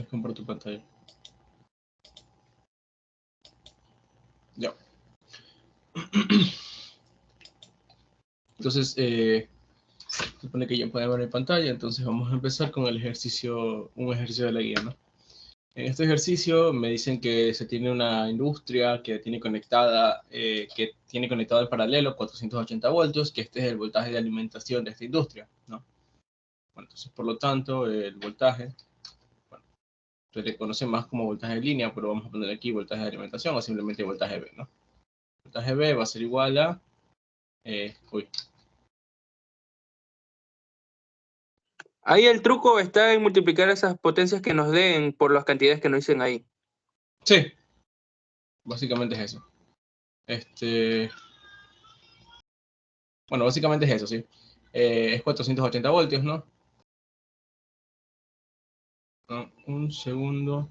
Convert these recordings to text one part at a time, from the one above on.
Comparto pantalla. Ya. Entonces, supone que ya pueden ver mi pantalla, entonces vamos a empezar con el ejercicio, un ejercicio de la guía, ¿no? En este ejercicio me dicen que se tiene una industria que tiene conectado en paralelo 480 voltios, que este es el voltaje de alimentación de esta industria, ¿no? Bueno, entonces, por lo tanto, el voltaje, bueno, se le conoce más como voltaje de línea, pero vamos a poner aquí voltaje de alimentación o simplemente voltaje B, ¿no? Voltaje B va a ser igual a, Ahí el truco está en multiplicar esas potencias que nos den por las cantidades que nos dicen ahí. Sí, básicamente es eso. Bueno, básicamente es eso, sí. Es 480 voltios, ¿no? Un segundo.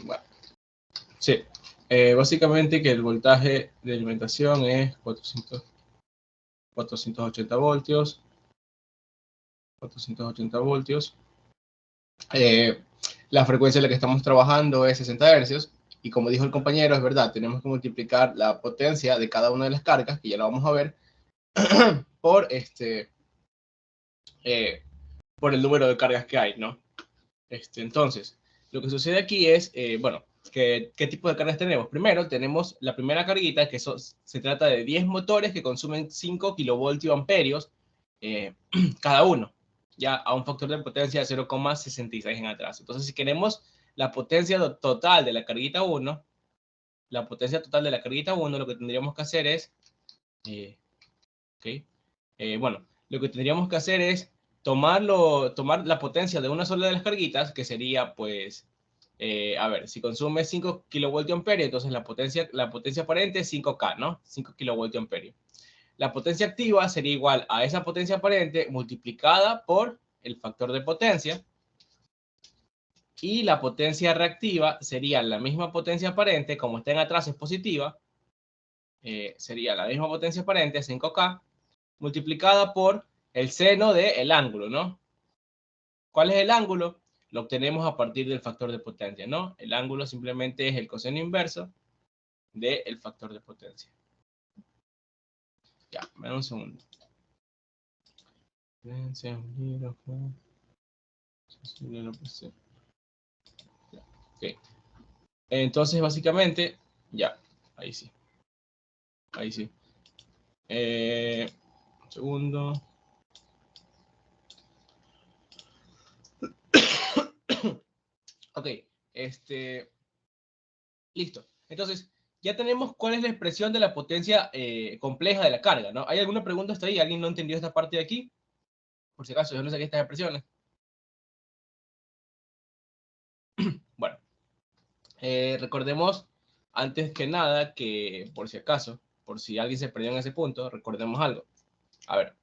Bueno, sí. Básicamente que el voltaje de alimentación es 480 voltios. 480 voltios. La frecuencia en la que estamos trabajando es 60 hercios. Y como dijo el compañero, es verdad, tenemos que multiplicar la potencia de cada una de las cargas, que ya la vamos a ver, por por el número de cargas que hay, ¿no? Entonces, lo que sucede aquí es, bueno, ¿qué tipo de cargas tenemos? Primero, tenemos la primera carguita, que se trata de 10 motores que consumen 5 kilovoltios amperios cada uno, ya a un factor de potencia de 0,66 en atraso. Entonces, si queremos la potencia total de la carguita 1, la potencia total de la carguita 1, lo que tendríamos que hacer es, bueno, lo que tendríamos que hacer es tomar la potencia de una sola de las carguitas, que sería, pues, a ver, si consume 5 kilovoltios amperios, entonces la potencia aparente es 5K, ¿no? 5 kilovoltios amperios. La potencia activa sería igual a esa potencia aparente multiplicada por el factor de potencia. Y la potencia reactiva sería la misma potencia aparente, como está en atraso es positiva, sería la misma potencia aparente, 5K, multiplicada por el seno del ángulo, ¿no? ¿Cuál es el ángulo? Lo obtenemos a partir del factor de potencia, ¿no? El ángulo simplemente es el coseno inverso del factor de potencia. Ya, me da un segundo. Okay. Entonces, básicamente, ya, ahí sí. Ahí sí. Un segundo. Ok, listo. Entonces, ya tenemos cuál es la expresión de la potencia compleja de la carga, ¿no? ¿Hay alguna pregunta hasta ahí? ¿Alguien no entendió esta parte de aquí? Por si acaso, yo no saqué estas expresiones. Bueno, recordemos antes que nada que, por si acaso, por si alguien se perdió en ese punto, recordemos algo. A ver,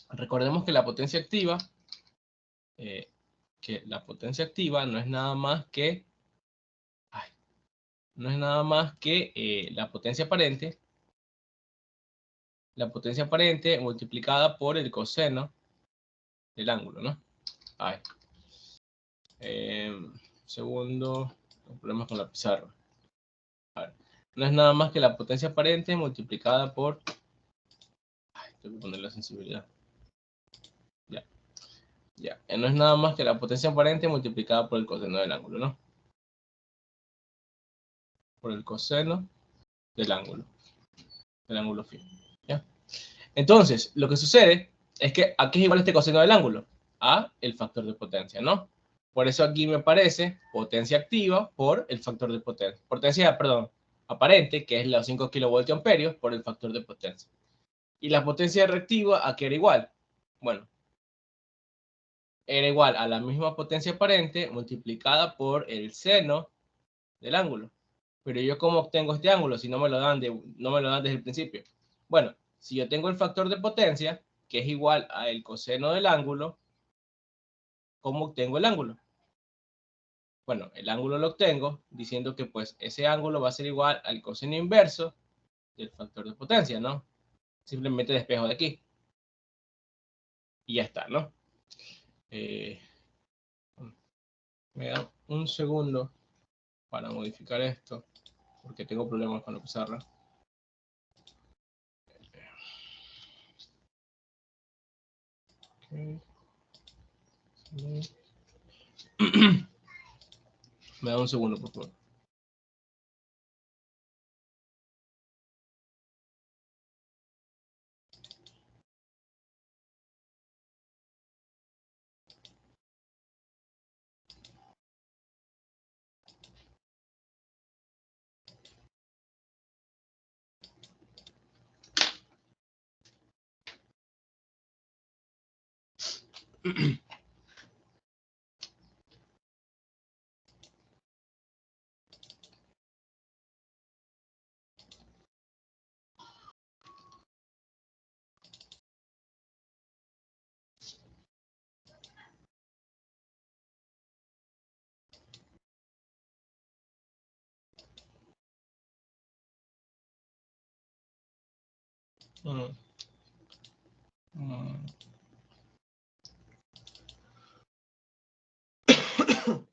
recordemos que la potencia activa, no es nada más que, la potencia aparente multiplicada por el coseno del ángulo, ¿no? Ay. Segundo, problemas con la pizarra. A ver, no es nada más que la potencia aparente multiplicada por... Ay, tengo que poner la sensibilidad. Ya. Ya. No es nada más que la potencia aparente multiplicada por el coseno del ángulo, ¿no? Por el coseno del ángulo fijo. ¿Ya? Entonces, lo que sucede es que aquí es igual este coseno del ángulo a el factor de potencia, ¿no? Por eso aquí me aparece potencia activa por el factor de potencia. Potencia, perdón, aparente, que es los 5 kilovoltios amperios por el factor de potencia. Y la potencia reactiva, ¿a qué era igual? Bueno, era igual a la misma potencia aparente multiplicada por el seno del ángulo. Pero yo, ¿cómo obtengo este ángulo si no me lo dan desde el principio? Bueno, si yo tengo el factor de potencia, que es igual a el coseno del ángulo, ¿cómo obtengo el ángulo? bueno, el ángulo lo obtengo diciendo que pues ese ángulo va a ser igual al coseno inverso del factor de potencia, ¿no? Simplemente despejo de aquí. Y ya está, ¿no? Me da un segundo para modificar esto, porque tengo problemas con la pizarra. Okay. Me da un segundo, por favor.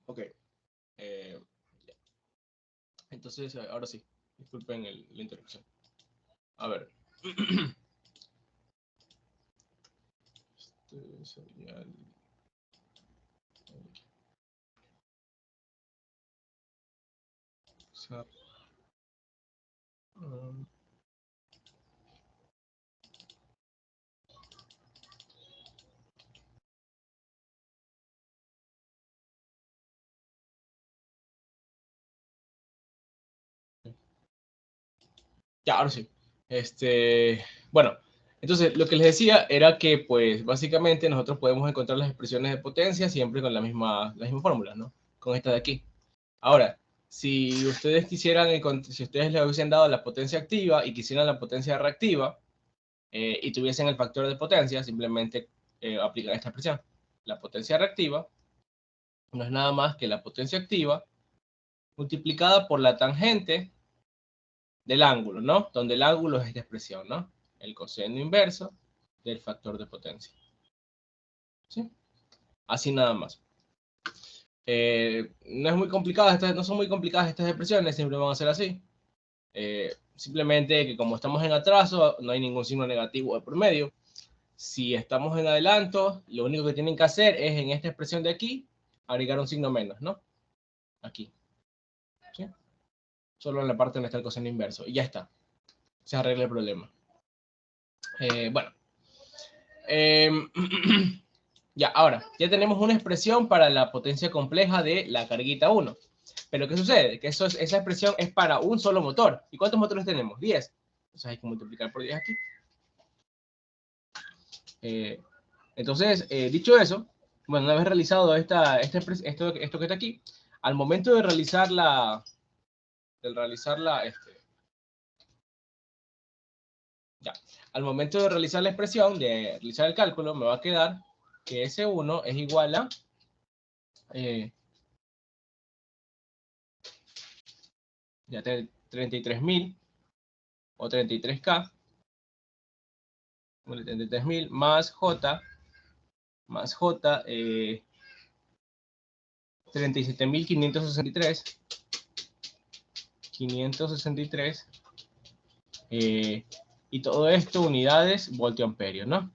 Ok. Entonces, ahora sí. Disculpen la interrupción. A ver. Este sería el... Ya, ahora sí. Bueno, entonces lo que les decía era que, pues, básicamente nosotros podemos encontrar las expresiones de potencia siempre con la misma fórmula, ¿no? Con esta de aquí. Ahora, si ustedes quisieran, si ustedes le hubiesen dado la potencia activa y quisieran la potencia reactiva y tuviesen el factor de potencia, simplemente aplican esta expresión. La potencia reactiva no es nada más que la potencia activa multiplicada por la tangente del ángulo, ¿no? Donde el ángulo es esta expresión, ¿no? El coseno inverso del factor de potencia. ¿Sí? Así nada más. No es muy complicado, no son muy complicadas estas expresiones, siempre van a ser así. Simplemente que como estamos en atraso, no hay ningún signo negativo de por medio. Si estamos en adelanto, lo único que tienen que hacer es en esta expresión de aquí, agregar un signo menos, ¿no? Aquí. ¿Sí? Solo en la parte donde está el coseno inverso. Y ya está. Se arregla el problema. Bueno. Ya, ahora, ya tenemos una expresión para la potencia compleja de la carguita 1. Pero ¿qué sucede? Que esa expresión es para un solo motor. ¿Y cuántos motores tenemos? 10. Entonces hay que multiplicar por 10 aquí. Entonces, dicho eso, bueno, una vez realizado esto que está aquí, al momento de realizar al momento de realizar la expresión, de realizar el cálculo, me va a quedar que S1 es igual a ya 33.000 o 33K, 33.000 más J 37.563 y todo esto unidades voltio-amperio, ¿no?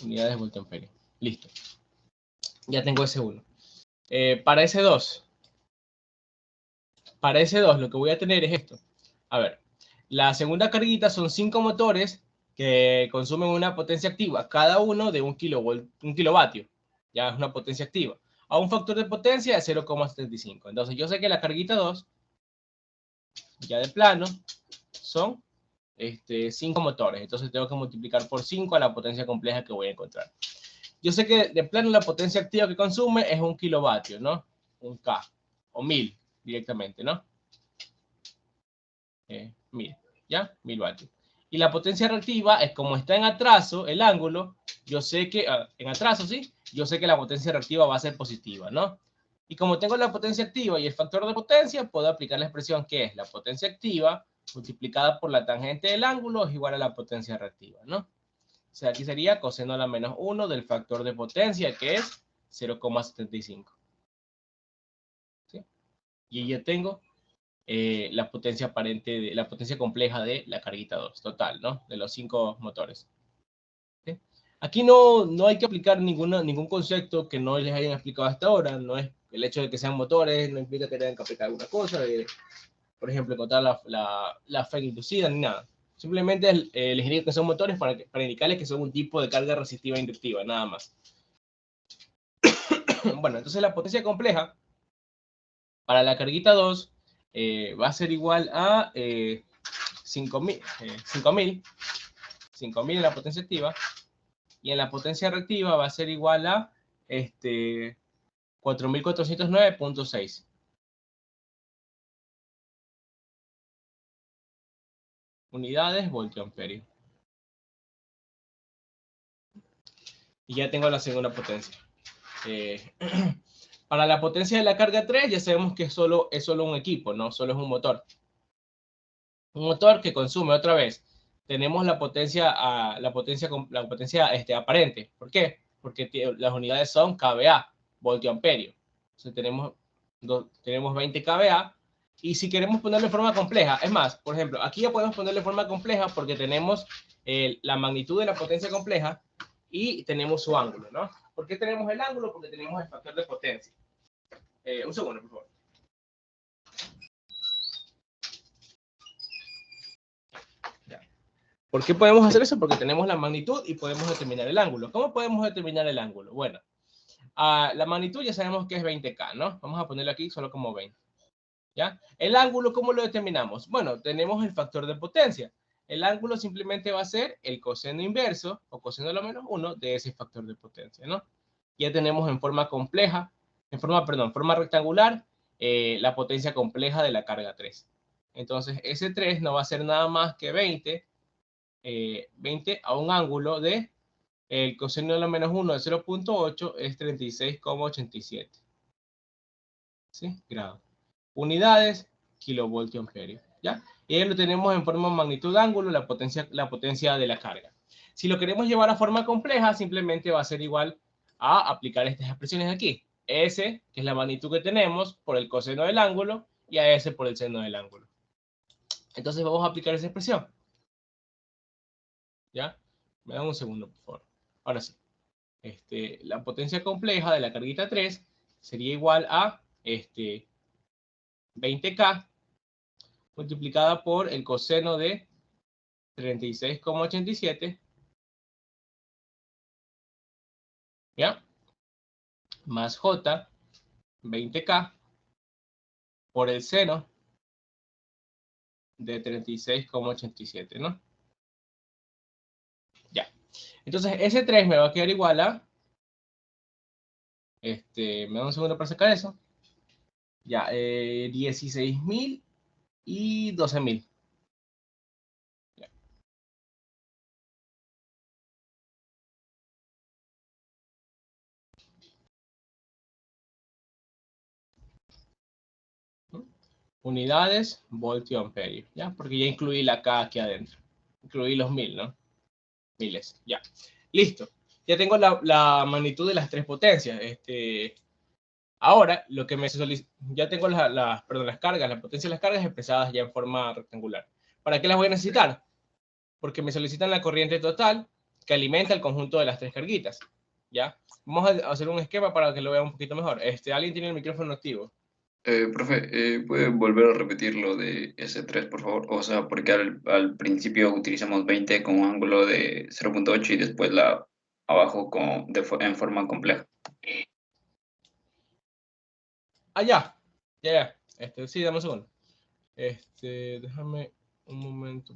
Unidades voltio-amperio. Listo. Ya tengo S1. Para S2 lo que voy a tener es esto. A ver, la segunda carguita son 5 motores que consumen una potencia activa, cada uno de 1 kilovatio. Ya es una potencia activa. A un factor de potencia de 0,75. Entonces yo sé que la carguita 2, ya de plano, son 5 motores. Entonces tengo que multiplicar por 5 a la potencia compleja que voy a encontrar. Yo sé que de plano la potencia activa que consume es 1 kilovatio, ¿no? Un K, o 1000 directamente, ¿no? 1000, ¿ya? 1000 vatios. Y la potencia reactiva es como está en atraso el ángulo, yo sé que, en atraso, ¿sí? Yo sé que la potencia reactiva va a ser positiva, ¿no? Y como tengo la potencia activa y el factor de potencia, puedo aplicar la expresión que es la potencia activa multiplicada por la tangente del ángulo es igual a la potencia reactiva, ¿no? O sea, aquí sería coseno a la menos 1 del factor de potencia, que es 0,75. ¿Sí? Y ya tengo la potencia aparente, la potencia compleja de la carguita 2, total, ¿no? De los 5 motores. ¿Sí? Aquí no hay que aplicar ningún concepto que no les hayan explicado hasta ahora. No es el hecho de que sean motores, no implica que tengan que aplicar alguna cosa, por ejemplo, encontrar la fe inducida ni nada. Simplemente les indico que son motores para indicarles que son un tipo de carga resistiva inductiva, nada más. Bueno, entonces la potencia compleja para la carguita 2 va a ser igual a 5000 en la potencia activa, y en la potencia reactiva va a ser igual a 4409.6. unidades voltio-amperio. Y ya tengo la segunda potencia. Para la potencia de la carga 3 ya sabemos que es solo un equipo, no solo es un motor. Un motor que consume otra vez. Tenemos la potencia aparente. ¿Por qué? Porque las unidades son kVA, voltio-amperio. Entonces tenemos 20 kVA. Y si queremos ponerlo en forma compleja, es más, por ejemplo, aquí ya podemos ponerlo en forma compleja porque tenemos la magnitud de la potencia compleja y tenemos su ángulo, ¿no? ¿Por qué tenemos el ángulo? Porque tenemos el factor de potencia. Un segundo, por favor. Ya. ¿Por qué podemos hacer eso? Porque tenemos la magnitud y podemos determinar el ángulo. ¿Cómo podemos determinar el ángulo? Bueno, la magnitud ya sabemos que es 20K, ¿no? Vamos a ponerlo aquí solo como 20. ¿Ya? El ángulo, ¿cómo lo determinamos? Bueno, tenemos el factor de potencia. El ángulo simplemente va a ser el coseno inverso, o coseno de lo menos 1, de ese factor de potencia, ¿no? Ya tenemos en forma compleja, forma rectangular, la potencia compleja de la carga 3. Entonces, ese 3 no va a ser nada más que 20 a un ángulo de, el coseno de lo menos 1 de 0.8 es 36,87. ¿Sí? Grados. Unidades, kilovoltio amperio, ¿ya? Y ahí lo tenemos en forma magnitud ángulo, la potencia de la carga. Si lo queremos llevar a forma compleja, simplemente va a ser igual a aplicar estas expresiones aquí. S, que es la magnitud que tenemos, por el coseno del ángulo, y a S por el seno del ángulo. Entonces vamos a aplicar esa expresión. ¿Ya? Me dan un segundo, por favor. Ahora sí. La potencia compleja de la carguita 3 sería igual a 20K multiplicada por el coseno de 36,87, ¿ya? Más J, 20K, por el seno de 36,87, ¿no? Ya. Entonces, ese 3 me va a quedar igual a, me da un segundo para sacar eso. Ya, 16.000 y 12.000. Unidades, voltio amperio, ¿ya? Porque ya incluí la K aquí adentro. Incluí los 1000, ¿no? Miles, ya. Listo. Ya tengo la magnitud de las tres potencias. Ahora, lo que ya tengo las cargas, la potencia de las cargas expresadas ya en forma rectangular. ¿Para qué las voy a necesitar? Porque me solicitan la corriente total que alimenta el conjunto de las tres carguitas, ¿ya? Vamos a hacer un esquema para que lo vean un poquito mejor. ¿Alguien tiene el micrófono activo? Profe, ¿puede volver a repetir lo de S3, por favor? O sea, porque al principio utilizamos 20 con un ángulo de 0.8 y después abajo en forma compleja. Ya. Sí, dame un segundo. Déjame un momento.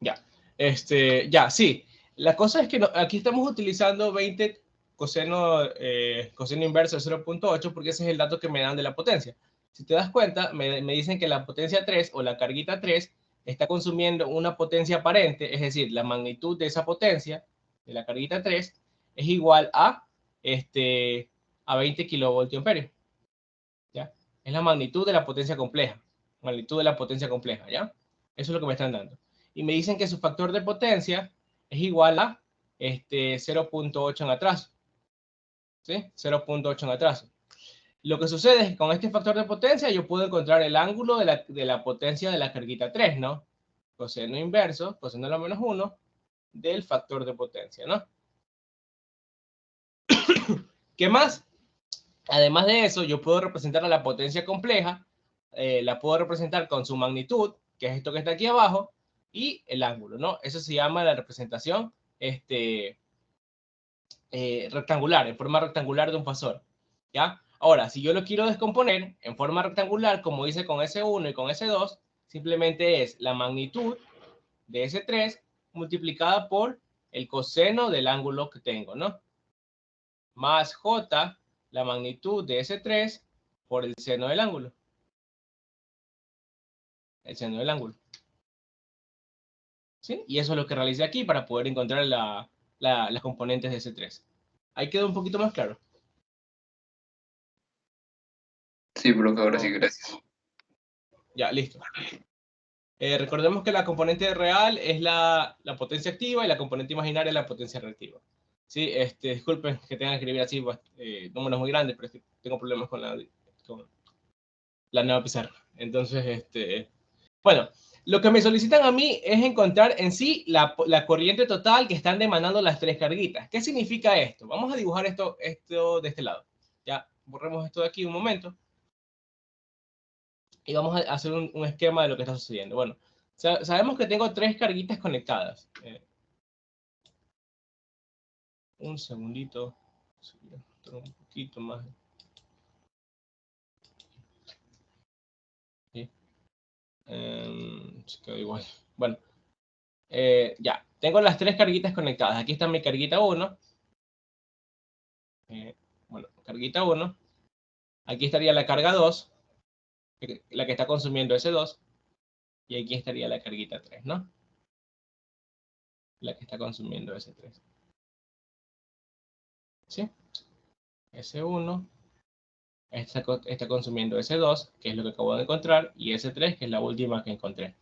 Ya, sí. La cosa es que aquí estamos utilizando 20 coseno inverso de 0.8 porque ese es el dato que me dan de la potencia. Si te das cuenta, me dicen que la potencia 3 o la carguita 3 está consumiendo una potencia aparente, es decir, la magnitud de esa potencia, de la carguita 3, es igual a 20 kilovoltios. ¿Ya? Es la magnitud de la potencia compleja. Magnitud de la potencia compleja, ¿ya? Eso es lo que me están dando. Y me dicen que su factor de potencia es igual a 0.8 en atraso. ¿Sí? 0.8 en atraso. Lo que sucede es que con este factor de potencia yo puedo encontrar el ángulo de la potencia de la carguita 3, ¿no? Coseno inverso, coseno de la menos 1, del factor de potencia, ¿no? ¿Qué más? Además de eso, yo puedo representar a la potencia compleja, la puedo representar con su magnitud, que es esto que está aquí abajo, y el ángulo, ¿no? Eso se llama la representación rectangular, en forma rectangular de un fasor, ¿ya? Ahora, si yo lo quiero descomponer en forma rectangular, como hice con S1 y con S2, simplemente es la magnitud de S3 multiplicada por el coseno del ángulo que tengo, ¿no? Más J, la magnitud de S3 por el seno del ángulo. El seno del ángulo. ¿Sí? Y eso es lo que realicé aquí para poder encontrar las componentes de S3. Ahí quedó un poquito más claro. Sí, profe, ahora sí, gracias. Ya, listo. Recordemos que la componente real es la potencia activa y la componente imaginaria es la potencia reactiva. Sí, disculpen que tengan que escribir así números muy grandes, pero es que tengo problemas con la nueva pizarra. Entonces, bueno, lo que me solicitan a mí es encontrar en sí la corriente total que están demandando las tres carguitas. ¿Qué significa esto? Vamos a dibujar esto de este lado. Ya, borremos esto de aquí un momento. Y vamos a hacer un esquema de lo que está sucediendo. Bueno, sabemos que tengo tres carguitas conectadas. Un segundito. Un poquito más. ¿Sí? Se quedó igual. Bueno, ya. Tengo las tres carguitas conectadas. Aquí está mi carguita 1. Bueno, carguita 1. Aquí estaría la carga 2. La que está consumiendo S2. Y aquí estaría la carguita 3, ¿no? La que está consumiendo S3. ¿Sí? S1. Está consumiendo S2, que es lo que acabo de encontrar, y S3, que es la última que encontré.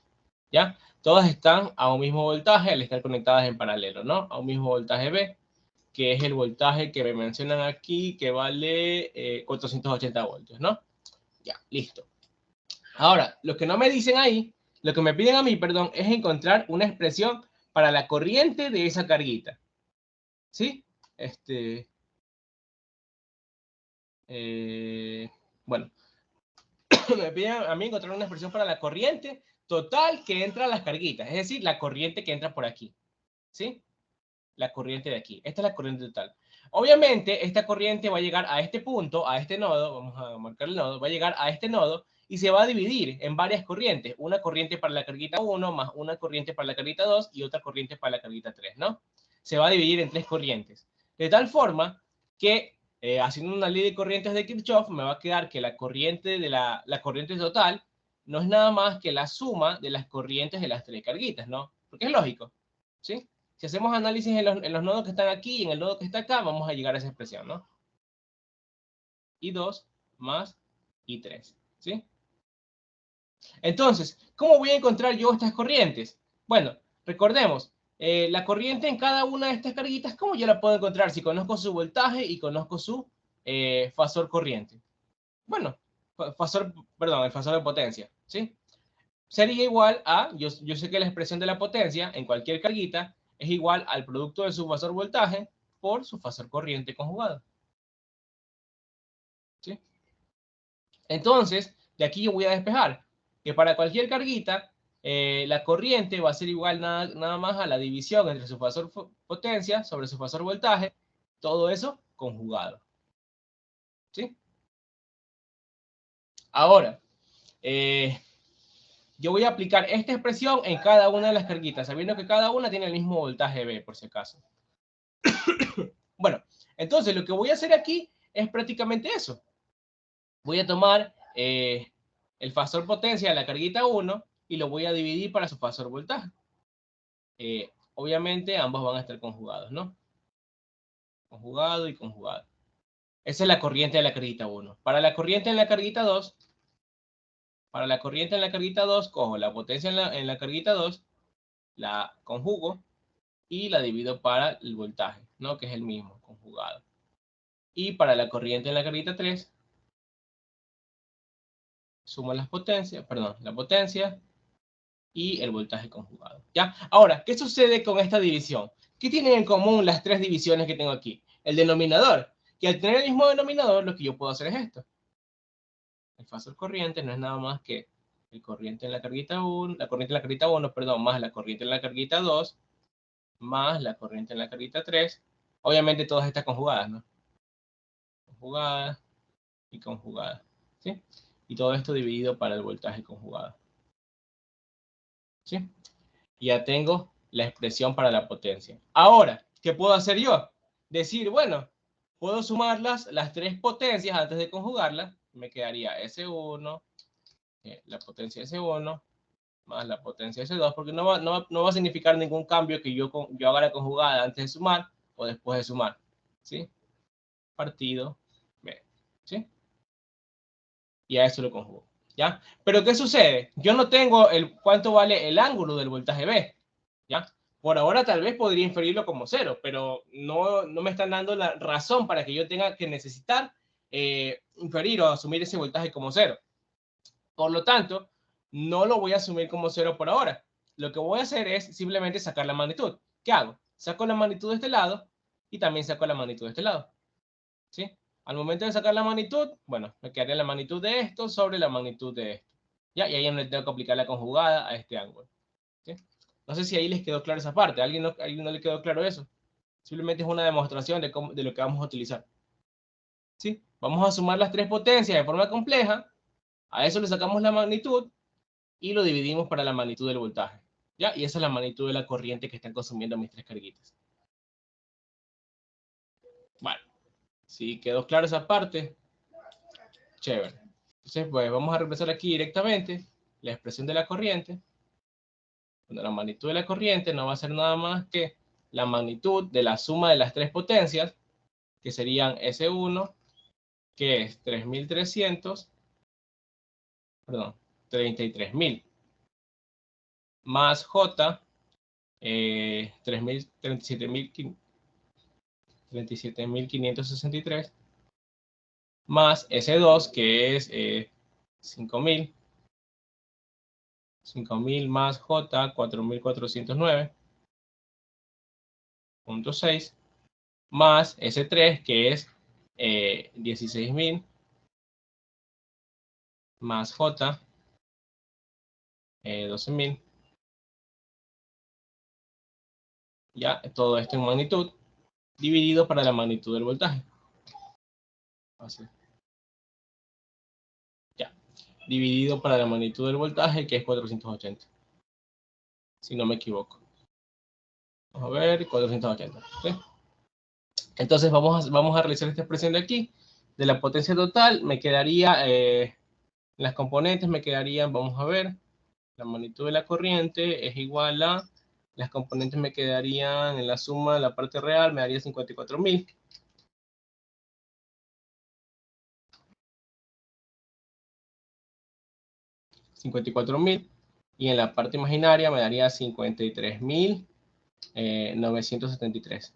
¿Ya? Todas están a un mismo voltaje al estar conectadas en paralelo, ¿no? A un mismo voltaje B, que es el voltaje que me mencionan aquí, que vale 480 voltios, ¿no? Ya, listo. Ahora, lo que no me dicen ahí, lo que me piden a mí, perdón, es encontrar una expresión para la corriente de esa carguita. ¿Sí? Bueno, me piden a mí encontrar una expresión para la corriente total que entra a las carguitas, es decir, la corriente que entra por aquí. ¿Sí? La corriente de aquí. Esta es la corriente total. Obviamente, esta corriente va a llegar a este punto, a este nodo, vamos a marcar el nodo, va a llegar a este nodo y se va a dividir en varias corrientes. Una corriente para la carguita 1, más una corriente para la carguita 2 y otra corriente para la carguita 3, ¿no? Se va a dividir en tres corrientes. De tal forma que, haciendo una ley de corrientes de Kirchhoff, me va a quedar que la corriente, la corriente total no es nada más que la suma de las corrientes de las tres carguitas, ¿no? Porque es lógico, ¿sí? Si hacemos análisis en los nodos que están aquí y en el nodo que está acá, vamos a llegar a esa expresión, ¿no? I2 más I3, ¿sí? Entonces, ¿cómo voy a encontrar yo estas corrientes? Bueno, recordemos, la corriente en cada una de estas carguitas, ¿cómo yo la puedo encontrar si conozco su voltaje y conozco su fasor corriente? Bueno, el fasor de potencia, ¿sí? Sería igual a, yo sé que la expresión de la potencia en cualquier carguita es igual al producto de su fasor voltaje por su fasor corriente conjugado. ¿Sí? Entonces, de aquí yo voy a despejar que para cualquier carguita, la corriente va a ser igual nada más a la división entre su fasor potencia sobre su fasor voltaje, todo eso conjugado. ¿Sí? Ahora, yo voy a aplicar esta expresión en cada una de las carguitas, sabiendo que cada una tiene el mismo voltaje B, por si acaso. Bueno, entonces lo que voy a hacer aquí es prácticamente eso. Voy a tomar el factor potencia de la carguita 1 y lo voy a dividir para su factor voltaje. Obviamente ambos van a estar conjugados, ¿no? Conjugado y conjugado. Esa es la corriente de la carguita 1. Para la corriente en la carguita 2, cojo la potencia en la carguita 2, la conjugo y la divido para el voltaje, ¿no? Que es el mismo, conjugado. Y para la corriente en la carguita 3, sumo las potencias, perdón, la potencia y el voltaje conjugado, ¿ya? Ahora, ¿qué sucede con esta división? ¿Qué tienen en común las tres divisiones que tengo aquí? El denominador, que al tener el mismo denominador, lo que yo puedo hacer es esto. El factor corriente no es nada más que el corriente en la carguita 1, la corriente en la carguita 1, perdón, más la corriente en la carguita 2, más la corriente en la carguita 3. Obviamente todas estas conjugadas, ¿no? Conjugadas y conjugadas, ¿sí? Y todo esto dividido para el voltaje conjugado. ¿Sí? Ya tengo la expresión para la potencia. Ahora, ¿qué puedo hacer yo? Decir, bueno, puedo sumar las tres potencias antes de conjugarlas. Me quedaría S1, la potencia S1, más la potencia S2, porque no va a significar ningún cambio que yo haga la conjugada antes de sumar o después de sumar. ¿Sí? Partido B. ¿Sí? Y a eso lo conjugo. ¿Ya? Pero ¿qué sucede? Yo no tengo cuánto vale el ángulo del voltaje B. ¿Ya? Por ahora tal vez podría inferirlo como 0, pero no me están dando la razón para que yo tenga que necesitar inferir o asumir ese voltaje como 0. Por lo tanto, no lo voy a asumir como 0 por ahora. Lo que voy a hacer es simplemente sacar la magnitud. ¿Qué hago? Saco la magnitud de este lado y también saco la magnitud de este lado. ¿Sí? Al momento de sacar la magnitud, bueno, me quedaría la magnitud de esto sobre la magnitud de esto. ¿Ya? Y ahí no le tengo que aplicar la conjugada a este ángulo. ¿Sí? No sé si ahí les quedó claro esa parte. ¿A alguien no le quedó claro eso? Simplemente es una demostración de lo que vamos a utilizar. ¿Sí? Vamos a sumar las tres potencias de forma compleja. A eso le sacamos la magnitud y lo dividimos para la magnitud del voltaje. ¿Ya? Y esa es la magnitud de la corriente que están consumiendo mis tres carguitas. Bueno, si quedó claro esa parte, chévere. Entonces, pues vamos a reemplazar aquí directamente la expresión de la corriente. Bueno, la magnitud de la corriente no va a ser nada más que la magnitud de la suma de las tres potencias, que serían S1, que es 3300, perdón, 33.000, más J, 37.563, más S2, que es 5.000, 5.000 más J, 4.409.6, más S3, que es 16.000, más J, 12.000. Ya, todo esto en magnitud, dividido para la magnitud del voltaje. Así. Ya, dividido para la magnitud del voltaje, que es 480. Si no me equivoco. Vamos a ver, 480. ¿Sí? Entonces vamos a realizar esta expresión de aquí. De la potencia total me quedaría, las componentes me quedarían, vamos a ver, la magnitud de la corriente es igual a, las componentes me quedarían en la suma de la parte real, me daría 54.000. Y en la parte imaginaria me daría 53.973.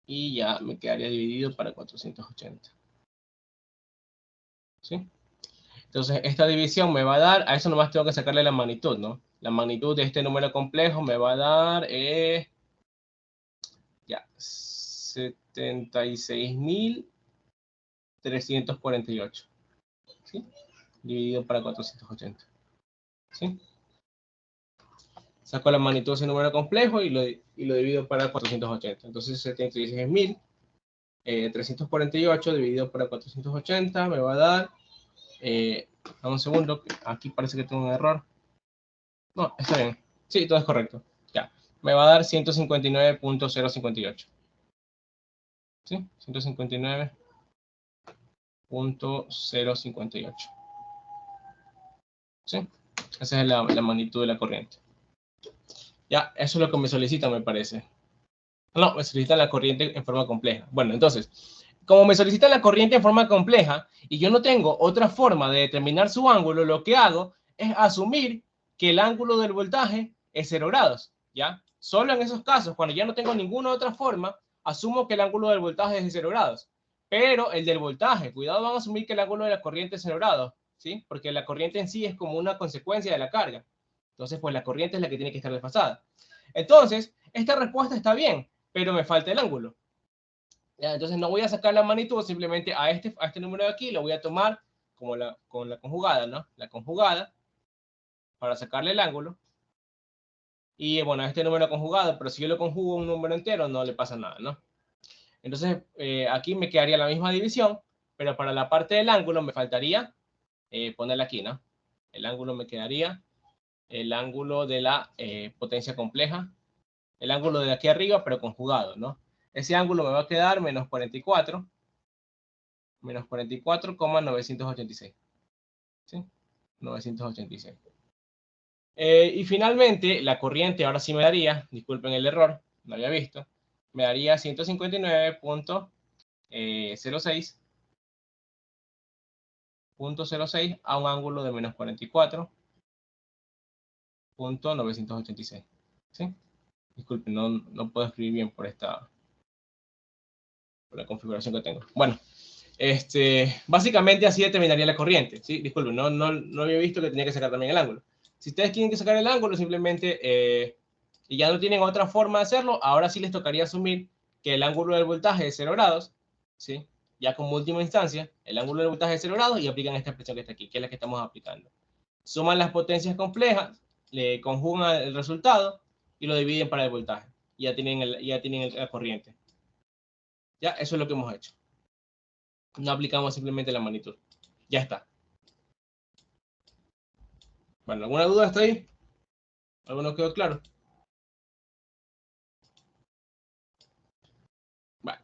Y ya me quedaría dividido para 480. ¿Sí? Entonces, esta división me va a dar, a eso nomás tengo que sacarle la magnitud, ¿no? La magnitud de este número complejo me va a dar, ya, 76.348. ¿Sí? Dividido para 480. ¿Sí? Saco la magnitud de ese número complejo y lo divido para 480. Entonces, 76.348 dividido para 480 me va a dar, dame un segundo, aquí parece que tengo un error. No, está bien. Sí, todo es correcto. Ya. Me va a dar 159.058. ¿Sí? 159. 0.058. ¿Sí? Esa es la magnitud de la corriente. Ya, eso es lo que me solicitan, me parece. No, me solicitan la corriente en forma compleja. Bueno, entonces, como me solicitan la corriente en forma compleja y yo no tengo otra forma de determinar su ángulo, lo que hago es asumir que el ángulo del voltaje es 0 grados, ¿ya? Solo en esos casos, cuando ya no tengo ninguna otra forma, asumo que el ángulo del voltaje es de 0 grados. Pero el del voltaje, cuidado, van a asumir que el ángulo de la corriente es 0 grados, ¿sí? Porque la corriente en sí es como una consecuencia de la carga. Entonces, pues la corriente es la que tiene que estar desfasada. Entonces, esta respuesta está bien, pero me falta el ángulo. ¿Ya? Entonces no voy a sacar la magnitud, simplemente a este número de aquí lo voy a tomar como con la conjugada, ¿no? La conjugada para sacarle el ángulo. Y bueno, a este número conjugado, pero si yo lo conjugo un número entero, no le pasa nada, ¿no? Entonces aquí me quedaría la misma división, pero para la parte del ángulo me faltaría ponerla aquí, ¿no? El ángulo me quedaría el ángulo de la potencia compleja, el ángulo de aquí arriba, pero conjugado, ¿no? Ese ángulo me va a quedar menos 44,986. ¿Sí? 986. Y finalmente, la corriente, ahora sí me daría, disculpen el error, no había visto, me daría 159.06 a un ángulo de menos 44,986. ¿Sí? Disculpen, no puedo escribir bien por la configuración que tengo. Bueno, básicamente así determinaría la corriente. ¿Sí? Disculpen, no había visto que tenía que sacar también el ángulo. Si ustedes quieren que sacar el ángulo, simplemente, y ya no tienen otra forma de hacerlo, ahora sí les tocaría asumir que el ángulo del voltaje es 0 grados, ¿sí? Ya como última instancia, el ángulo del voltaje es 0 grados y aplican esta expresión que está aquí, que es la que estamos aplicando. Suman las potencias complejas, le conjugan el resultado y lo dividen para el voltaje. Y ya tienen la corriente. Ya, eso es lo que hemos hecho. No aplicamos simplemente la magnitud. Ya está. Bueno, ¿alguna duda hasta ahí? ¿Algo no quedó claro? Bueno.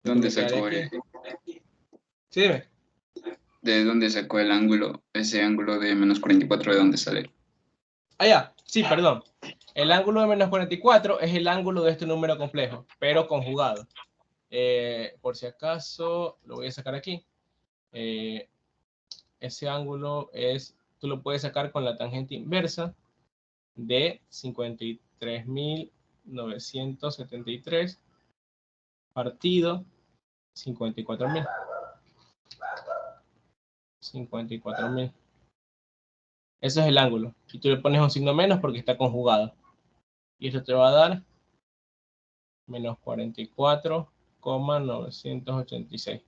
¿Dónde sacó Sí, dime. ¿De dónde sacó el ángulo, ese ángulo de menos 44, de dónde sale? Ah, ya. Sí, perdón. El ángulo de menos 44 es el ángulo de este número complejo, pero conjugado. Por si acaso, lo voy a sacar aquí. Ese ángulo tú lo puedes sacar con la tangente inversa de 53.973 partido 54.000. 54.000. Ese es el ángulo. Y tú le pones un signo menos porque está conjugado. Y esto te va a dar menos 44,986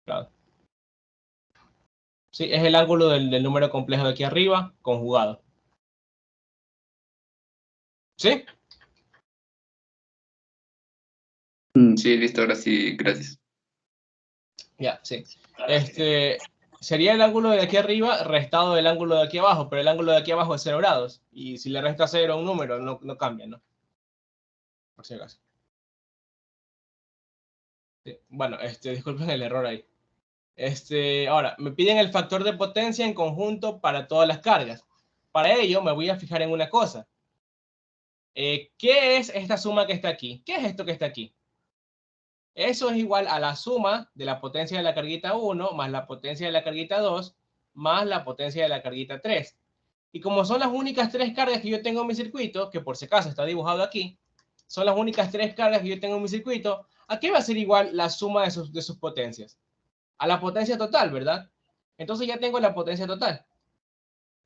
grados. Sí, es el ángulo del número complejo de aquí arriba, conjugado. ¿Sí? Sí, listo, ahora sí, gracias. Ya, sí. Sería el ángulo de aquí arriba restado del ángulo de aquí abajo, pero el ángulo de aquí abajo es 0 grados. Y si le resta 0 a un número, no cambia, ¿no? Por si acaso. Sí. Bueno, disculpen el error ahí. Ahora, me piden el factor de potencia en conjunto para todas las cargas. Para ello, me voy a fijar en una cosa. ¿Qué es esta suma que está aquí? ¿Qué es esto que está aquí? Eso es igual a la suma de la potencia de la carguita 1 más la potencia de la carguita 2 más la potencia de la carguita 3. Y como son las únicas tres cargas que yo tengo en mi circuito, que por si acaso está dibujado aquí, son las únicas tres cargas que yo tengo en mi circuito, ¿a qué va a ser igual la suma de sus potencias? A la potencia total, ¿verdad? Entonces ya tengo la potencia total.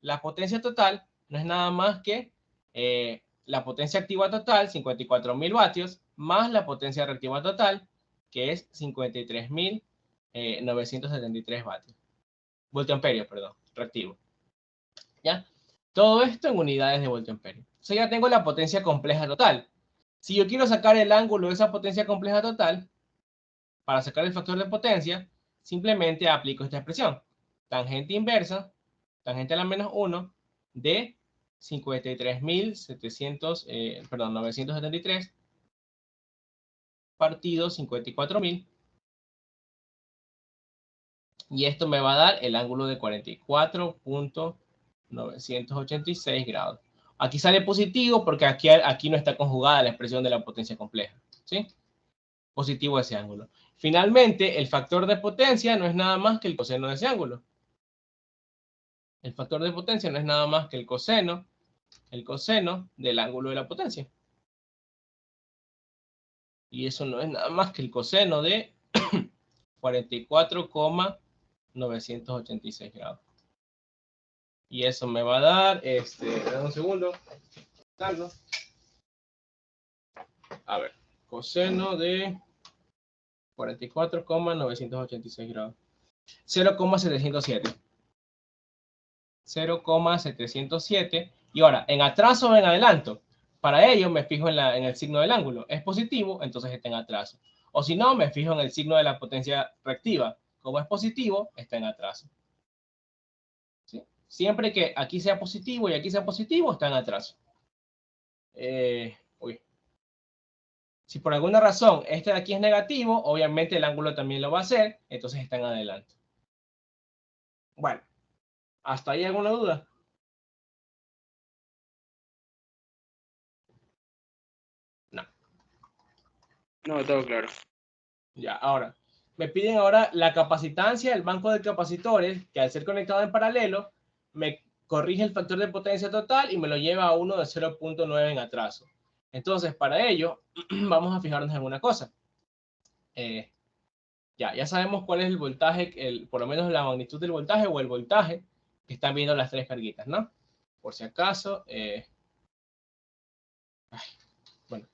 La potencia total no es nada más que la potencia activa total, 54.000 vatios, más la potencia reactiva total, que es 53.973 vatios. Voltiamperios, perdón, reactivo. ¿Ya? Todo esto en unidades de voltiamperio. O sea, ya tengo la potencia compleja total. Si yo quiero sacar el ángulo de esa potencia compleja total, para sacar el factor de potencia, simplemente aplico esta expresión. Tangente inversa, tangente a la menos 1, de 973 partido 54.000 Y esto me va a dar el ángulo de 44.986 grados. Aquí sale positivo porque aquí no está conjugada la expresión de la potencia compleja. ¿Sí? Positivo ese ángulo. Finalmente, el factor de potencia no es nada más que el coseno de ese ángulo. El factor de potencia no es nada más que el coseno del ángulo de la potencia. Y eso no es nada más que el coseno de 44,986 grados. Y eso me va a dar, dame un segundo. A ver, coseno de 44,986 grados. 0,707. 0,707. Y ahora, ¿en atraso o en adelanto? Para ello me fijo en el signo del ángulo. Es positivo, entonces está en atraso. O si no, me fijo en el signo de la potencia reactiva. Como es positivo, está en atraso. ¿Sí? Siempre que aquí sea positivo y aquí sea positivo, está en atraso. Si por alguna razón este de aquí es negativo, obviamente el ángulo también lo va a hacer, entonces está en adelanto. Bueno, ¿hasta ahí alguna duda? No. No, todo claro. Ya, ahora, me piden ahora la capacitancia del banco de capacitores, que al ser conectado en paralelo, me corrige el factor de potencia total y me lo lleva a 1 de 0.9 en atraso. Entonces, para ello, vamos a fijarnos en una cosa. Ya sabemos cuál es el voltaje, por lo menos la magnitud del voltaje o el voltaje que están viendo las tres carguitas, ¿no? Por si acaso, bueno,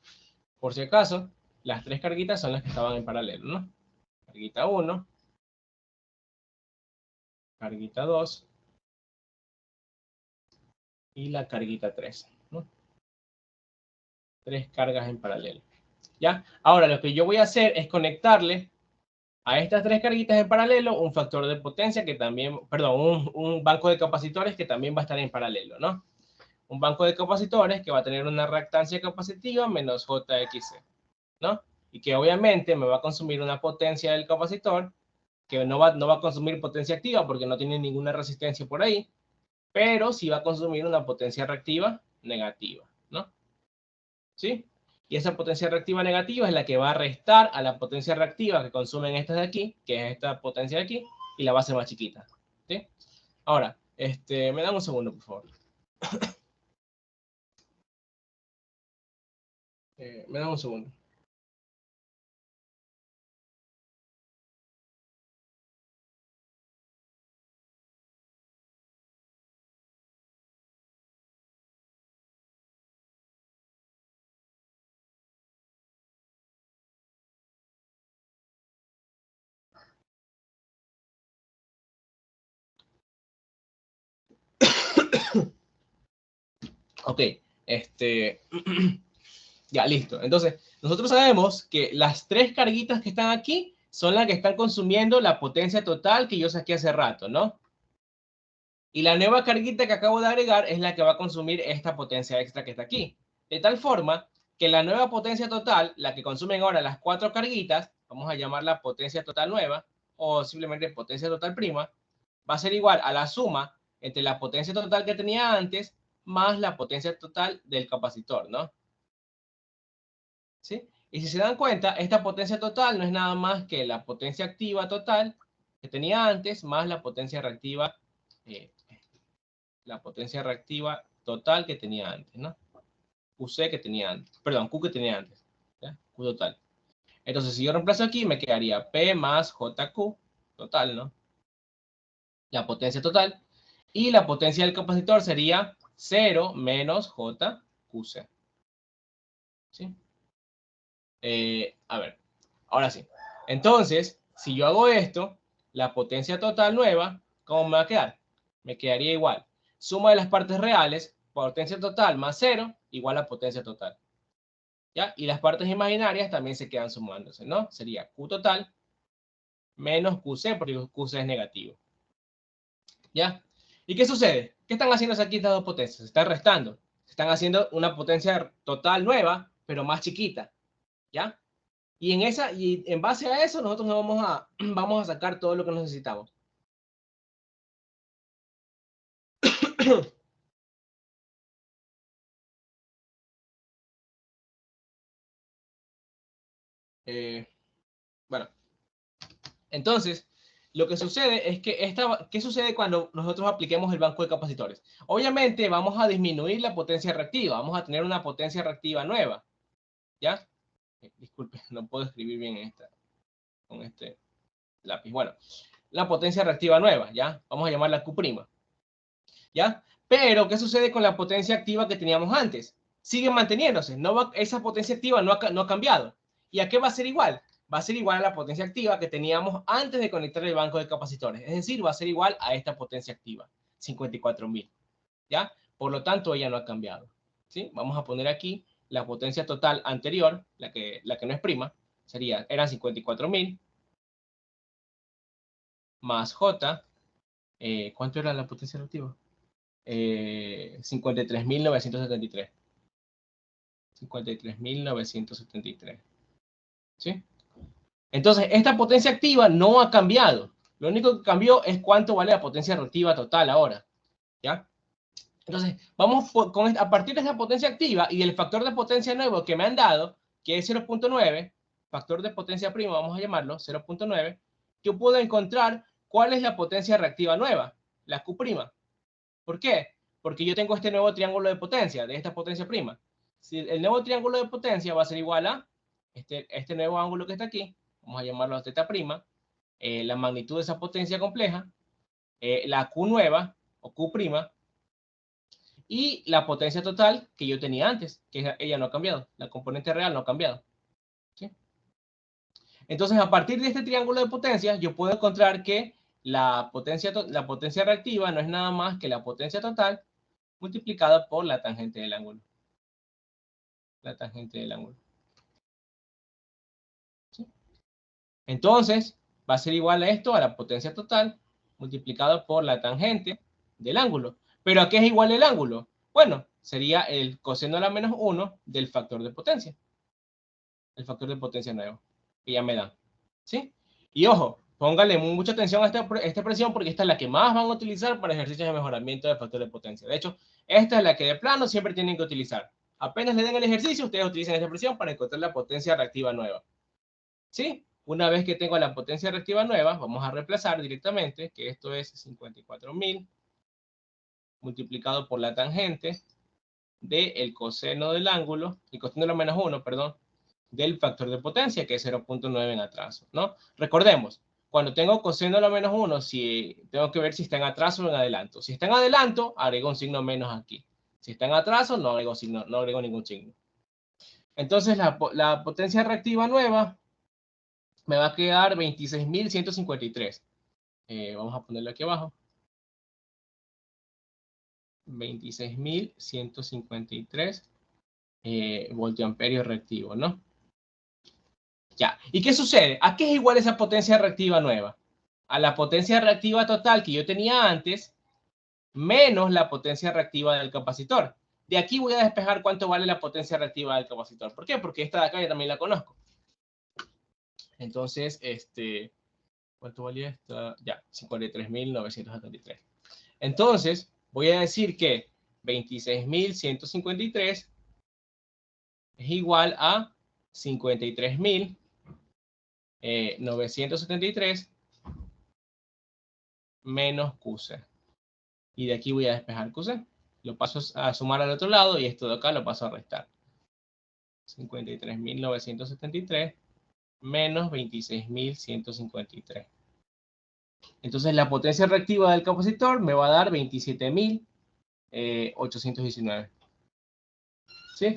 por si acaso, las tres carguitas son las que estaban en paralelo, ¿no? Carguita 1, carguita 2 y la carguita 3, ¿no? Tres cargas en paralelo. ¿Ya? Ahora, lo que yo voy a hacer es conectarle a estas tres carguitas en paralelo un factor de potencia que también, perdón, un banco de capacitores que también va a estar en paralelo, ¿no? Un banco de capacitores que va a tener una reactancia capacitiva menos JXC, ¿no? Y que obviamente me va a consumir una potencia del capacitor que no va a consumir potencia activa porque no tiene ninguna resistencia por ahí, pero sí va a consumir una potencia reactiva negativa, ¿no? ¿Sí? Y esa potencia reactiva negativa es la que va a restar a la potencia reactiva que consumen estas de aquí, que es esta potencia de aquí, y la va a hacer más chiquita. ¿Sí? Ahora, me dan un segundo, por favor. Me dan un segundo. Ok, ya, listo. Entonces, nosotros sabemos que las tres carguitas que están aquí son las que están consumiendo la potencia total que yo saqué hace rato, ¿no? Y la nueva carguita que acabo de agregar es la que va a consumir esta potencia extra que está aquí. De tal forma que la nueva potencia total, la que consumen ahora las cuatro carguitas, vamos a llamarla potencia total nueva, o simplemente potencia total prima, va a ser igual a la suma entre la potencia total que tenía antes más la potencia total del capacitor, ¿no? ¿Sí? Y si se dan cuenta, esta potencia total no es nada más que la potencia activa total que tenía antes más la potencia reactiva total que tenía antes, ¿no? QC que tenía antes, perdón, Q que tenía antes, ¿ya? Q total. Entonces, si yo reemplazo aquí, me quedaría P más JQ total, ¿no? La potencia total. Y la potencia del capacitor sería 0 menos JQC. ¿Sí? A ver, ahora sí. Entonces, si yo hago esto, la potencia total nueva, ¿cómo me va a quedar? Me quedaría igual. Suma de las partes reales, potencia total más 0, igual a potencia total. ¿Ya? Y las partes imaginarias también se quedan sumándose, ¿no? Sería Q total menos QC, porque QC es negativo. ¿Ya? ¿Y qué sucede? ¿Qué están haciendo aquí estas dos potencias? Se están restando. Se están haciendo una potencia total nueva, pero más chiquita. ¿Ya? Y en base a eso, nosotros vamos a sacar todo lo que necesitamos. Bueno, entonces, lo que sucede es que ¿qué sucede cuando nosotros apliquemos el banco de capacitores? Obviamente vamos a disminuir la potencia reactiva, vamos a tener una potencia reactiva nueva, ¿ya? Disculpe, no puedo escribir bien con este lápiz. Bueno, la potencia reactiva nueva, ¿ya? Vamos a llamarla Q', ¿ya? Pero, ¿qué sucede con la potencia activa que teníamos antes? Sigue manteniéndose, esa potencia activa no ha cambiado. ¿Y a qué va a ser igual? Va a ser igual a la potencia activa que teníamos antes de conectar el banco de capacitores. Es decir, va a ser igual a esta potencia activa, 54.000, ¿ya? Por lo tanto, ella no ha cambiado, ¿sí? Vamos a poner aquí la potencia total anterior, la que no es prima, eran 54.000, más J, ¿cuánto era la potencia reactiva? 53.973. 53.973. ¿Sí? Entonces, esta potencia activa no ha cambiado. Lo único que cambió es cuánto vale la potencia reactiva total ahora. ¿Ya? Entonces, vamos a partir de esa potencia activa y del factor de potencia nuevo que me han dado, que es 0.9, factor de potencia prima, vamos a llamarlo, 0.9, yo puedo encontrar cuál es la potencia reactiva nueva, la Q'. ¿Por qué? Porque yo tengo este nuevo triángulo de potencia, de esta potencia prima. Si el nuevo triángulo de potencia va a ser igual a este nuevo ángulo que está aquí, vamos a llamarlo θ'P, la magnitud de esa potencia compleja, la Q nueva, o Q', y la potencia total que yo tenía antes, que ella no ha cambiado, la componente real no ha cambiado. ¿Sí? Entonces, a partir de este triángulo de potencias, yo puedo encontrar que la potencia reactiva no es nada más que la potencia total multiplicada por la tangente del ángulo. La tangente del ángulo. ¿Sí? Entonces, va a ser igual a esto, a la potencia total, multiplicado por la tangente del ángulo. ¿Pero a qué es igual el ángulo? Bueno, sería el coseno a la menos 1 del factor de potencia. El factor de potencia nuevo, que ya me da. ¿Sí? Y ojo, póngale mucha atención a esta expresión porque esta es la que más van a utilizar para ejercicios de mejoramiento del factor de potencia. De hecho, esta es la que de plano siempre tienen que utilizar. Apenas le den el ejercicio, ustedes utilizan esta expresión para encontrar la potencia reactiva nueva. ¿Sí? Una vez que tengo la potencia reactiva nueva, vamos a reemplazar directamente, que esto es 54.000 multiplicado por la tangente del coseno del ángulo, el coseno de la menos 1, perdón, del factor de potencia, que es 0.9 en atraso, ¿no? Recordemos, cuando tengo coseno a la menos 1, tengo que ver si está en atraso o en adelanto. Si está en adelanto, agrego un signo menos aquí. Si está en atraso, no agrego ningún signo. Entonces, la potencia reactiva nueva me va a quedar 26.153. Vamos a ponerlo aquí abajo. 26.153 voltiamperios reactivos, ¿no? Ya. ¿Y qué sucede? ¿A qué es igual esa potencia reactiva nueva? A la potencia reactiva total que yo tenía antes, menos la potencia reactiva del capacitor. De aquí voy a despejar cuánto vale la potencia reactiva del capacitor. ¿Por qué? Porque esta de acá yo también la conozco. Entonces, ¿cuánto valía esta? Ya, 53.973. Entonces, voy a decir que 26.153 es igual a 53.973 menos QC. Y de aquí voy a despejar QC. Lo paso a sumar al otro lado y esto de acá lo paso a restar. 53.973 menos 26.153. Entonces la potencia reactiva del capacitor me va a dar 27.819. ¿Sí?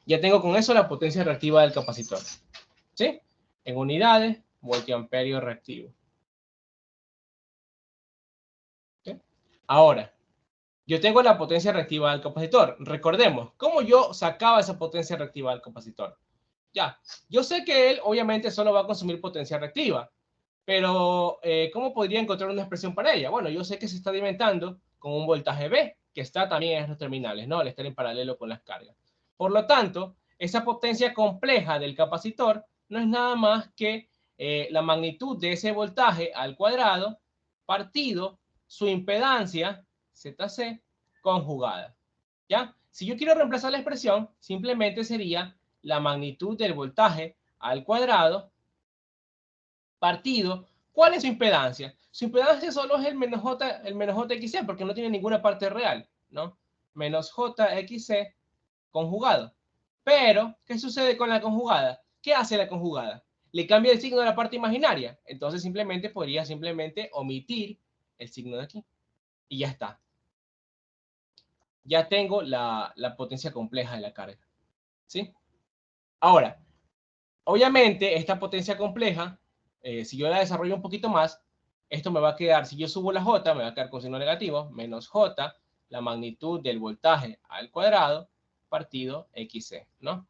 Ya tengo con eso la potencia reactiva del capacitor. ¿Sí? En unidades, voltiamperio reactivo. ¿Sí? Ahora, yo tengo la potencia reactiva del capacitor. Recordemos, ¿cómo yo sacaba esa potencia reactiva del capacitor? Ya, yo sé que él obviamente solo va a consumir potencia reactiva, pero ¿cómo podría encontrar una expresión para ella? Bueno, yo sé que se está alimentando con un voltaje B, que está también en los terminales, ¿no? Al estar en paralelo con las cargas. Por lo tanto, esa potencia compleja del capacitor no es nada más que la magnitud de ese voltaje al cuadrado partido su impedancia ZC conjugada. ¿Ya? Si yo quiero reemplazar la expresión, simplemente sería la magnitud del voltaje al cuadrado partido. ¿Cuál es su impedancia? Su impedancia solo es el menos JXC, porque no tiene ninguna parte real, ¿no? Menos JXC conjugado. Pero, ¿qué sucede con la conjugada? ¿Qué hace la conjugada? Le cambia el signo de la parte imaginaria. Entonces podría omitir el signo de aquí. Y ya está. Ya tengo la potencia compleja de la carga. ¿Sí? Ahora, obviamente, esta potencia compleja, si yo la desarrollo un poquito más, esto me va a quedar, si yo subo la J, me va a quedar con signo negativo, menos J, la magnitud del voltaje al cuadrado, partido XC, ¿no?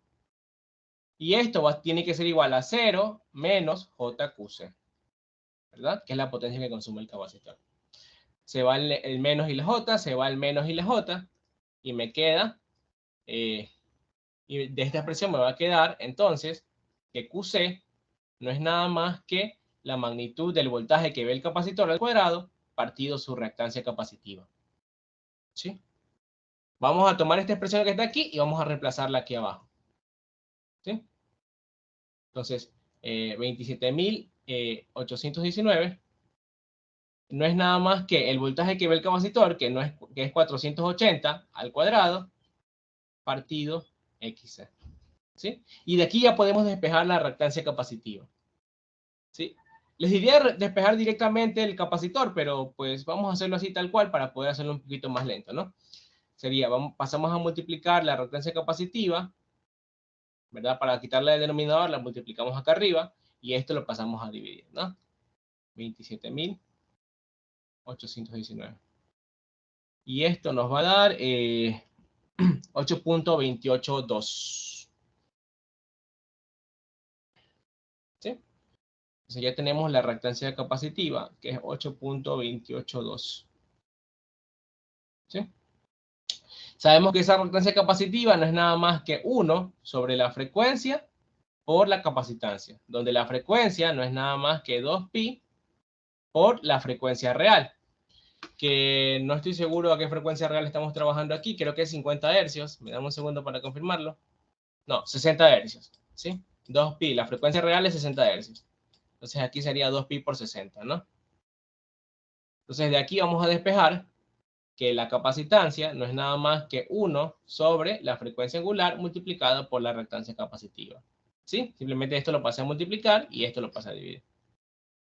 Y esto tiene que ser igual a 0 menos JQC, ¿verdad? Que es la potencia que consume el capacitor. Se va el menos y la J, se va el menos y la J, y me queda, y de esta expresión me va a quedar, entonces, que QC no es nada más que la magnitud del voltaje que ve el capacitor al cuadrado partido su reactancia capacitiva. ¿Sí? Vamos a tomar esta expresión que está aquí y vamos a reemplazarla aquí abajo. ¿Sí? Entonces, 27.819 no es nada más que el voltaje que ve el capacitor, que es 480 al cuadrado, partido XC. ¿Sí? Y de aquí ya podemos despejar la reactancia capacitiva. ¿Sí? Les diría despejar directamente el capacitor, pero pues vamos a hacerlo así tal cual para poder hacerlo un poquito más lento, ¿no? Sería, pasamos a multiplicar la reactancia capacitiva, ¿verdad? Para quitarle el denominador, la multiplicamos acá arriba y esto lo pasamos a dividir, ¿no? 27.819. Y esto nos va a dar 8.282. ¿Sí? Entonces ya tenemos la reactancia capacitiva, que es 8.282. ¿Sí? Sabemos que esa reactancia capacitiva no es nada más que 1 sobre la frecuencia por la capacitancia, donde la frecuencia no es nada más que 2pi por la frecuencia real, que no estoy seguro a qué frecuencia real estamos trabajando aquí, creo que es 50 hercios, me dan un segundo para confirmarlo. No, 60 hercios, ¿sí? 2pi, la frecuencia real es 60 hercios. Entonces aquí sería 2pi por 60, ¿no? Entonces de aquí vamos a despejar que la capacitancia no es nada más que 1 sobre la frecuencia angular multiplicado por la reactancia capacitiva. ¿Sí? Simplemente esto lo pasé a multiplicar y esto lo pasé a dividir.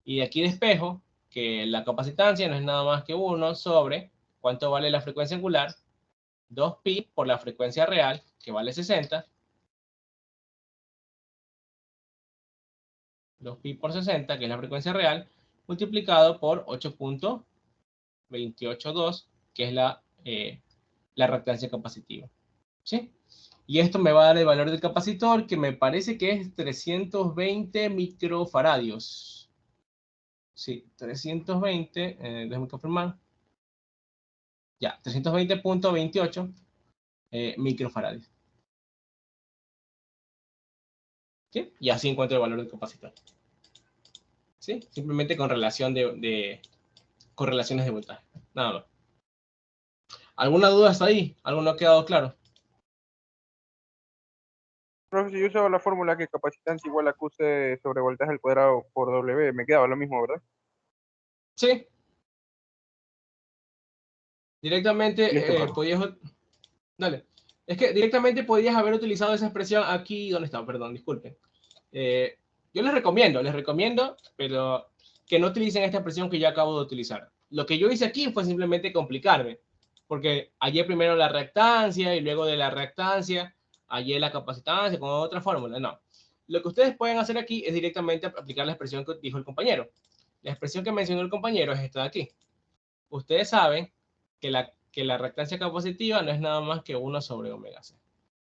Y de aquí despejo que la capacitancia no es nada más que 1 sobre, ¿cuánto vale la frecuencia angular? 2pi por la frecuencia real, que vale 60. 2pi por 60, que es la frecuencia real, multiplicado por 8.282, que es la reactancia capacitiva. ¿Sí? Y esto me va a dar el valor del capacitor, que me parece que es 320 microfaradios. Sí, 320, déjame confirmar. Ya, 320.28 microfaradios. ¿Sí? Y así encuentro el valor del capacitor. ¿Sí? Simplemente con relación de correlaciones de voltaje. Nada más. ¿Alguna duda hasta ahí? ¿Algo no ha quedado claro? Profe, si yo usaba la fórmula que capacitancia igual a QC sobre voltaje al cuadrado por W, me quedaba lo mismo, ¿verdad? Sí. Directamente Listo, podías... Dale. Es que directamente podías haber utilizado esa expresión aquí. ¿Dónde está? Perdón, disculpen. Yo les recomiendo, pero que no utilicen esta expresión que yo acabo de utilizar. Lo que yo hice aquí fue simplemente complicarme, porque hallé primero la reactancia y luego de la reactancia hallé la capacitancia con otra fórmula. No. Lo que ustedes pueden hacer aquí es directamente aplicar la expresión que dijo el compañero. La expresión que mencionó el compañero es esta de aquí. Ustedes saben que la reactancia capacitiva no es nada más que 1 sobre omega c.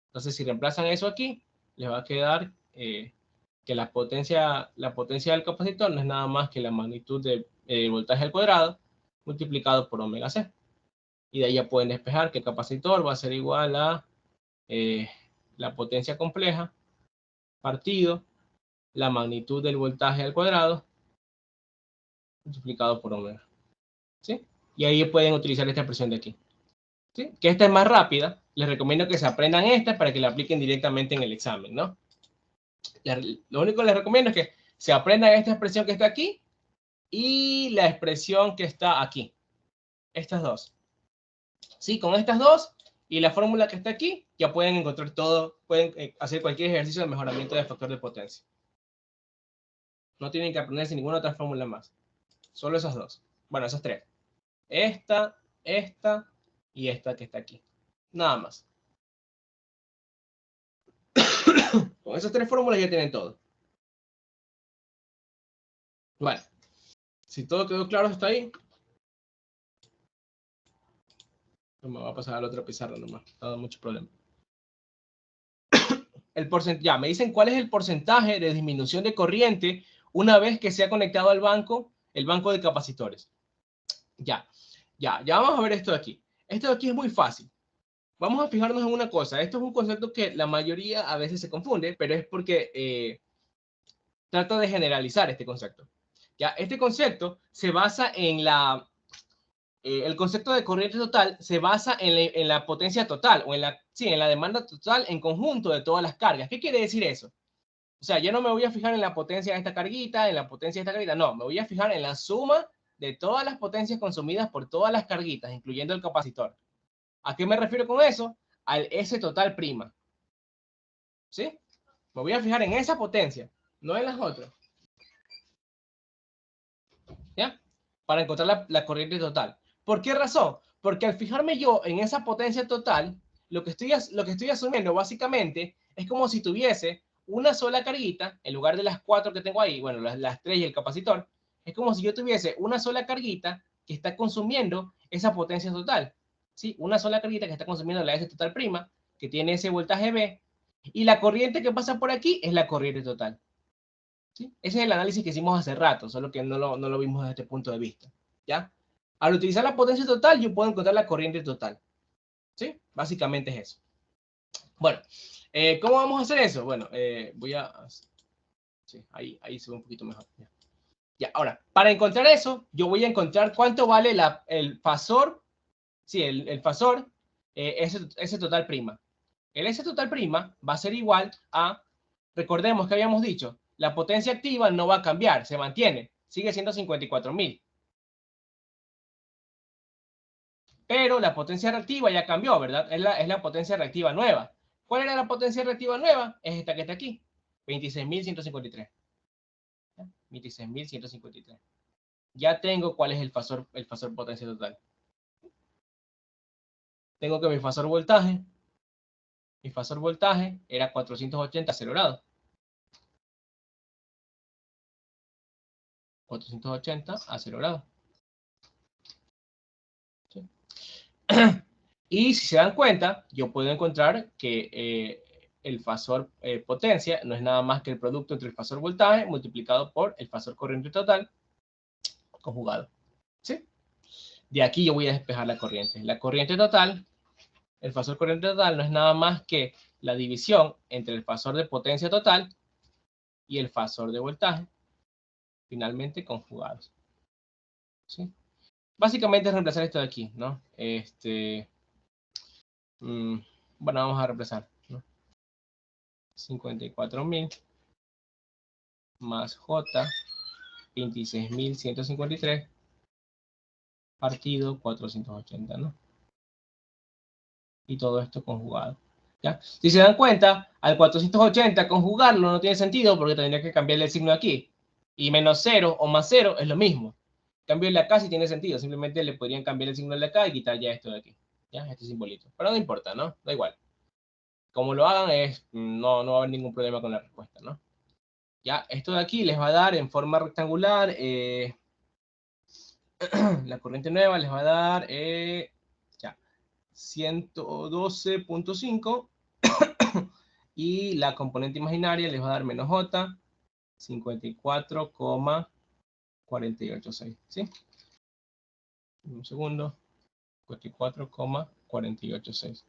Entonces, si reemplazan eso aquí, les va a quedar que la potencia del capacitor no es nada más que la magnitud del voltaje al cuadrado multiplicado por omega c. Y de ahí ya pueden despejar que el capacitor va a ser igual a la potencia compleja partido la magnitud del voltaje al cuadrado multiplicado por omega. ¿Sí? Y ahí pueden utilizar esta expresión de aquí. ¿Sí? Que esta es más rápida. Les recomiendo que se aprendan esta para que la apliquen directamente en el examen, ¿no? Lo único que les recomiendo es que se aprendan esta expresión que está aquí y la expresión que está aquí. Estas dos. ¿Sí? Con estas dos y la fórmula que está aquí, ya pueden encontrar todo, pueden hacer cualquier ejercicio de mejoramiento del factor de potencia. No tienen que aprenderse ninguna otra fórmula más. Solo esas dos. Bueno, esas tres. Esta y esta que está aquí. Nada más. Con esas tres fórmulas ya tienen todo. Bueno. Si todo quedó claro hasta ahí, no me va a pasar a la otra pizarra nomás. No da mucho problema. Ya, me dicen cuál es el porcentaje de disminución de corriente una vez que se ha conectado al banco, el banco de capacitores. Ya vamos a ver esto de aquí. Esto de aquí es muy fácil. Vamos a fijarnos en una cosa. Esto es un concepto que la mayoría a veces se confunde, pero es porque trato de generalizar este concepto. Ya, este concepto se basa en el concepto de corriente total se basa en la potencia total o en la demanda total en conjunto de todas las cargas. ¿Qué quiere decir eso? O sea, yo no me voy a fijar en la potencia de esta carguita, en la potencia de esta carguita, no, me voy a fijar en la suma de todas las potencias consumidas por todas las carguitas, incluyendo el capacitor. ¿A qué me refiero con eso? Al S total prima. ¿Sí? Me voy a fijar en esa potencia, no en las otras. ¿Ya? Para encontrar la corriente total. ¿Por qué razón? Porque al fijarme yo en esa potencia total, lo que estoy asumiendo básicamente es como si tuviese una sola carguita, en lugar de las 4 que tengo ahí, bueno, las 3 y el capacitor, es como si yo tuviese una sola carguita que está consumiendo esa potencia total. ¿Sí? Una sola carguita que está consumiendo la S total prima, que tiene ese voltaje B, y la corriente que pasa por aquí es la corriente total. ¿Sí? Ese es el análisis que hicimos hace rato, solo que no lo vimos desde este punto de vista. ¿Ya? Al utilizar la potencia total, yo puedo encontrar la corriente total. ¿Sí? Básicamente es eso. Bueno, ¿cómo vamos a hacer eso? Bueno, voy a... Sí, ahí se ve un poquito mejor. Ya, ahora, para encontrar eso, yo voy a encontrar cuánto vale el fasor, sí, el fasor, ese total prima. El S total prima va a ser igual a, recordemos que habíamos dicho, la potencia activa no va a cambiar, se mantiene, sigue siendo 54.000. Pero la potencia reactiva ya cambió, ¿verdad? Es la potencia reactiva nueva. ¿Cuál era la potencia reactiva nueva? Es esta que está aquí, 26.153. 26.153. Ya tengo cuál es el fasor potencia total. Tengo que mi fasor voltaje era 480 a 0 grados. 480 a 0 grados. ¿Sí? Y si se dan cuenta, yo puedo encontrar que el fasor potencia no es nada más que el producto entre el fasor voltaje multiplicado por el fasor corriente total conjugado. ¿Sí? De aquí yo voy a despejar la corriente. La corriente total, el fasor corriente total no es nada más que la división entre el fasor de potencia total y el fasor de voltaje, finalmente conjugados. ¿Sí? Básicamente es reemplazar esto de aquí, ¿no? Bueno, vamos a reemplazar, ¿no? 54.000 más J, 26.153 partido 480, ¿no? Y todo esto conjugado. ¿Ya? Si se dan cuenta, al 480 conjugarlo no tiene sentido porque tendría que cambiarle el signo aquí. Y menos 0 o más 0 es lo mismo. Cambio de acá sí tiene sentido. Simplemente le podrían cambiar el signo de acá y quitar ya esto de aquí. ¿Ya? Este simbolito. Pero no importa, ¿no? Da igual. Como lo hagan, no va a haber ningún problema con la respuesta, ¿no? Ya, esto de aquí les va a dar en forma rectangular, la corriente nueva les va a dar, ya, 112.5 y la componente imaginaria les va a dar menos J, 54,486, ¿sí? Un segundo, 54,486.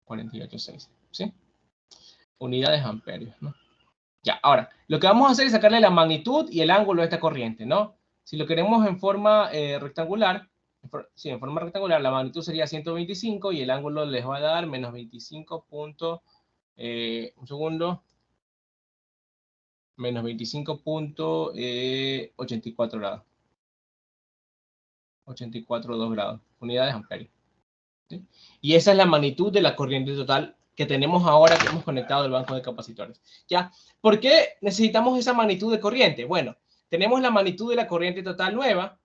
486, ¿sí? Unidades amperios, ¿no? Ya, ahora, lo que vamos a hacer es sacarle la magnitud y el ángulo de esta corriente, ¿no? Si lo queremos en forma rectangular, en forma rectangular, la magnitud sería 125 y el ángulo les va a dar menos 25 punto, un segundo, menos 25.84 grados. 84,2 grados, unidades amperios. ¿Sí? Y esa es la magnitud de la corriente total que tenemos ahora que hemos conectado el banco de capacitores. ¿Ya? ¿Por qué necesitamos esa magnitud de corriente? Bueno, tenemos la magnitud de la corriente total nueva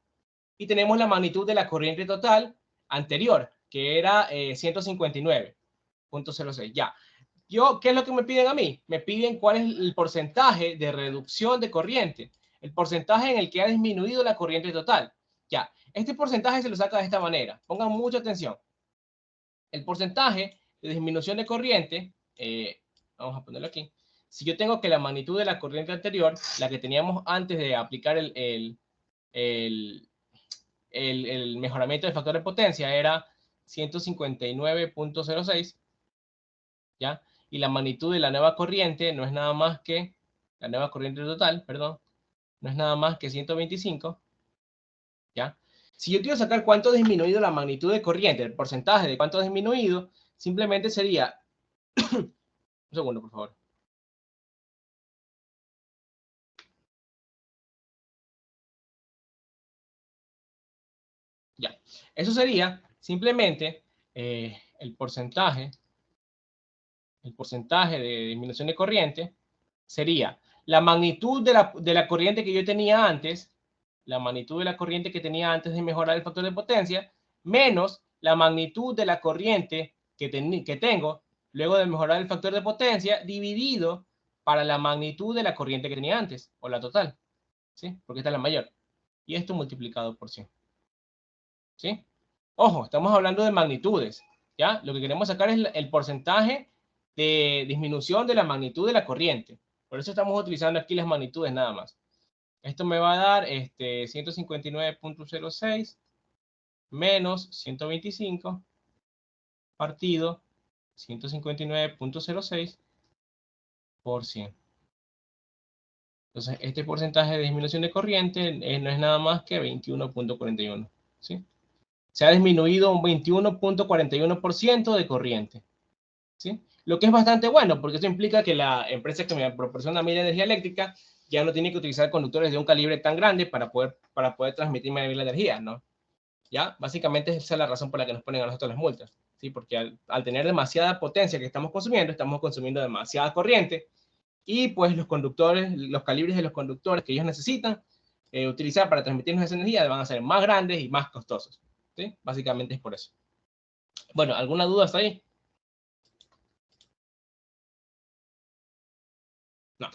y tenemos la magnitud de la corriente total anterior, que era 159.06. Ya. ¿Qué es lo que me piden a mí? Me piden cuál es el porcentaje de reducción de corriente, el porcentaje en el que ha disminuido la corriente total. Ya, este porcentaje se lo saca de esta manera. Pongan mucha atención. El porcentaje de disminución de corriente, vamos a ponerlo aquí. Si yo tengo que la magnitud de la corriente anterior, la que teníamos antes de aplicar el mejoramiento del factor de potencia era 159.06, ¿ya? Y la magnitud de la nueva corriente no es nada más que, la nueva corriente total, perdón, no es nada más que 125, ¿ya? Si yo quiero sacar cuánto ha disminuido la magnitud de corriente, el porcentaje de cuánto ha disminuido, simplemente sería, un segundo, por favor. Ya, eso sería simplemente el porcentaje de disminución de corriente sería la magnitud de la corriente que yo tenía antes, la magnitud de la corriente que tenía antes de mejorar el factor de potencia, menos la magnitud de la corriente que tengo luego de mejorar el factor de potencia, dividido para la magnitud de la corriente que tenía antes, o la total, ¿sí? Porque esta es la mayor. Y esto multiplicado por 100. ¿Sí? Ojo, estamos hablando de magnitudes, ¿ya? Lo que queremos sacar es el porcentaje de disminución de la magnitud de la corriente. Por eso estamos utilizando aquí las magnitudes nada más. Esto me va a dar 159.06 menos 125 partido 159.06 por 100. Entonces, este porcentaje de disminución de corriente no es nada más que 21.41. ¿Sí? Se ha disminuido un 21.41% de corriente. ¿Sí? Lo que es bastante bueno, porque eso implica que la empresa que me proporciona a mí la energía eléctrica ya no tiene que utilizar conductores de un calibre tan grande para poder transmitirme a mí la energía, ¿no? ¿Ya? Básicamente esa es la razón por la que nos ponen a nosotros las multas, ¿sí? Porque al tener demasiada potencia que estamos consumiendo demasiada corriente, y pues los conductores, los calibres de los conductores que ellos necesitan utilizar para transmitirnos esa energía van a ser más grandes y más costosos, ¿sí? Básicamente es por eso. Bueno, ¿alguna duda hasta ahí? No.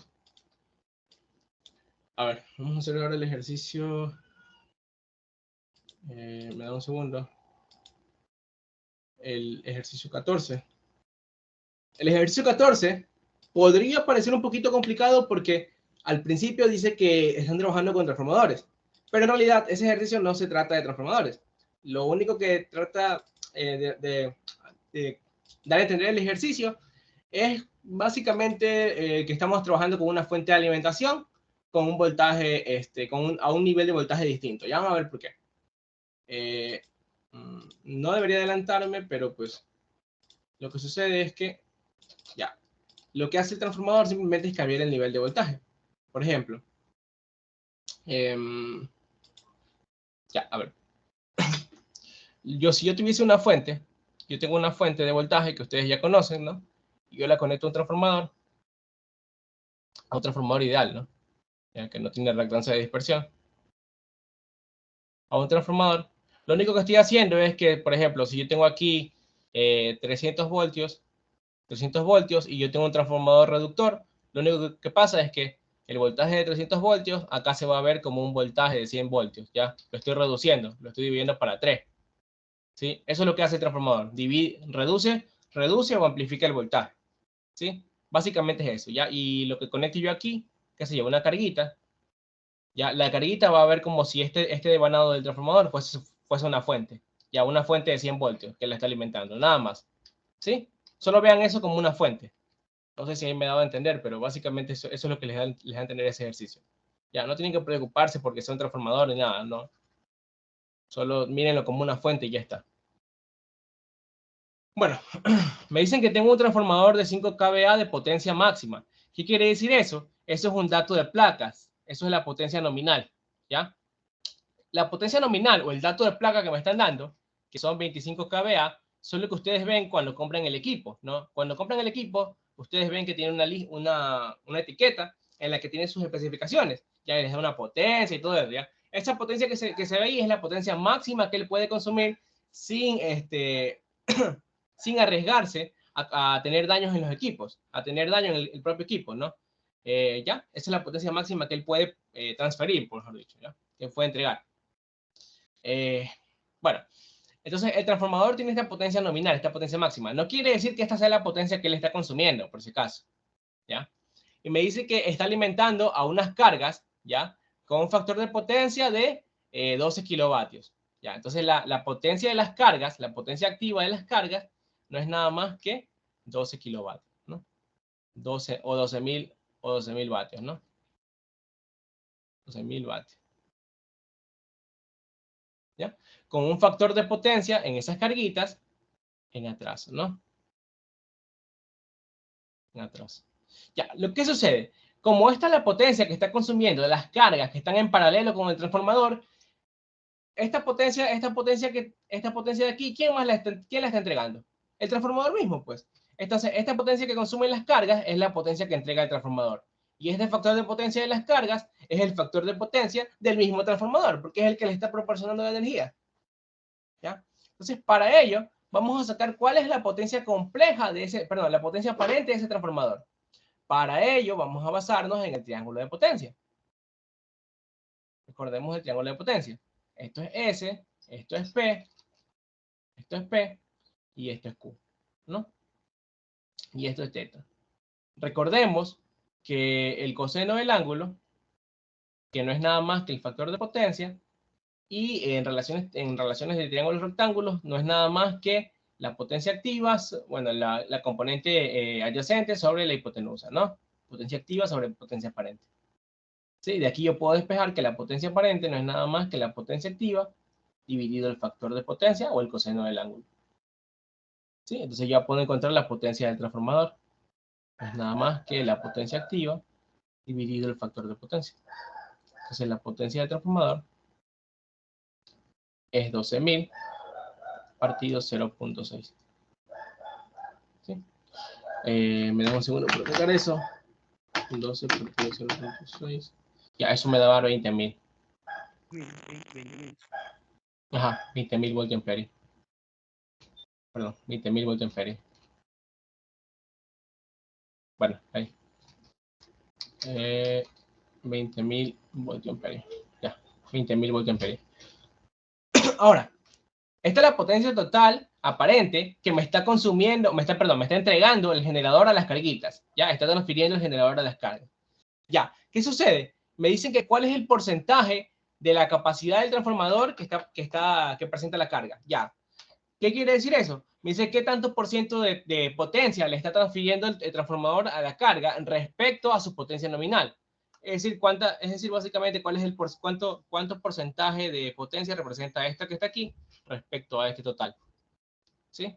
A ver, vamos a hacer ahora el ejercicio. Me da un segundo. El ejercicio 14. El ejercicio 14 podría parecer un poquito complicado porque al principio dice que están trabajando con transformadores, pero en realidad ese ejercicio no se trata de transformadores. Lo único que trata de dar a entender el ejercicio es básicamente que estamos trabajando con una fuente de alimentación con un voltaje, a un nivel de voltaje distinto. Ya vamos a ver por qué. No debería adelantarme, pero pues lo que sucede es que ya, lo que hace el transformador simplemente es cambiar el nivel de voltaje. Por ejemplo, ya, a ver. Si yo tuviese una fuente, yo tengo una fuente de voltaje que ustedes ya conocen, ¿no? Y yo la conecto a un transformador ideal, ¿no? Ya que no tiene reactancia de dispersión. A un transformador. Lo único que estoy haciendo es que, por ejemplo, si yo tengo aquí 300 voltios y yo tengo un transformador reductor, lo único que pasa es que el voltaje de 300 voltios acá se va a ver como un voltaje de 100 voltios, ¿ya? Lo estoy reduciendo, lo estoy dividiendo para 3, ¿sí? Eso es lo que hace el transformador, reduce o amplifica el voltaje, ¿sí? Básicamente es eso, ¿ya? Y lo que conecte yo aquí, qué sé yo, una carguita, ¿ya? La carguita va a ver como si este devanado del transformador fuese una fuente, ¿ya? Una fuente de 100 voltios que la está alimentando, nada más, ¿sí? Solo vean eso como una fuente. No sé si ahí me he dado a entender, pero básicamente eso es lo que les da a entender ese ejercicio. Ya, no tienen que preocuparse porque sea un transformador ni nada, no. Solo mírenlo como una fuente y ya está. Bueno, me dicen que tengo un transformador de 5 kVA de potencia máxima. ¿Qué quiere decir eso? Eso es un dato de placas. Eso es la potencia nominal, ¿ya? La potencia nominal o el dato de placa que me están dando, que son 25 kVA, son lo que ustedes ven cuando compran el equipo, ¿no? Cuando compran el equipo, ustedes ven que tiene una etiqueta en la que tiene sus especificaciones. Ya les da una potencia y todo eso, ¿ya? Esa potencia que se ve ahí es la potencia máxima que él puede consumir sin, sin arriesgarse a tener daños en los equipos, a tener daño en el propio equipo, ¿no? ¿Ya? Esa es la potencia máxima que él puede transferir, por mejor dicho, ¿ya? Que puede entregar. Bueno, entonces el transformador tiene esta potencia nominal, esta potencia máxima. No quiere decir que esta sea la potencia que él está consumiendo, por si acaso, ¿ya? Y me dice que está alimentando a unas cargas, ¿ya? Con un factor de potencia de 12 kilovatios, ¿ya? Entonces la potencia de las cargas, la potencia activa de las cargas, no es nada más que 12 kilovatios, ¿no? 12 o 12.000 vatios, ¿no? 12.000 vatios. ¿Ya? Con un factor de potencia en esas carguitas en atraso, ¿no? En atraso. Ya, lo que sucede, como esta es la potencia que está consumiendo de las cargas que están en paralelo con el transformador, esta potencia de aquí, ¿quién la está entregando? El transformador mismo, pues. Entonces, esta potencia que consumen las cargas es la potencia que entrega el transformador. Y este factor de potencia de las cargas es el factor de potencia del mismo transformador, porque es el que le está proporcionando la energía. ¿Ya? Entonces, para ello, vamos a sacar cuál es la potencia compleja de ese, perdón, la potencia aparente de ese transformador. Para ello, vamos a basarnos en el triángulo de potencia. Recordemos el triángulo de potencia. Esto es S, esto es P y esto es Q, ¿no? Y esto es teta. Recordemos que el coseno del ángulo, que no es nada más que el factor de potencia, y en relaciones de triángulos rectángulos, no es nada más que la potencia activa, bueno, la componente adyacente sobre la hipotenusa, ¿no? Potencia activa sobre potencia aparente. Sí, de aquí yo puedo despejar que la potencia aparente no es nada más que la potencia activa dividido el factor de potencia o el coseno del ángulo. ¿Sí? Entonces ya puedo encontrar la potencia del transformador. Es nada más que la potencia activa dividido el factor de potencia. Entonces la potencia del transformador es 12.000 partido 0.6. ¿Sí? Me da un segundo para sacar eso. 12 partido 0.6. Ya, eso me daba 20.000. Ajá, 20.000 voltiamperios. Perdón, 20.000 voltiamperios. Bueno, ahí. 20.000 voltiamperios. Ya, 20.000 voltiamperios. Ahora, esta es la potencia total aparente que me está consumiendo, me está entregando el generador a las carguitas. Ya, está transfiriendo el generador a las cargas. Ya, ¿qué sucede? Me dicen que cuál es el porcentaje de la capacidad del transformador que presenta la carga. Ya. ¿Qué quiere decir eso? Me dice qué tanto por ciento de potencia le está transfiriendo el transformador a la carga respecto a su potencia nominal. Es decir, básicamente cuál es cuánto porcentaje de potencia representa esta que está aquí respecto a este total. ¿Sí?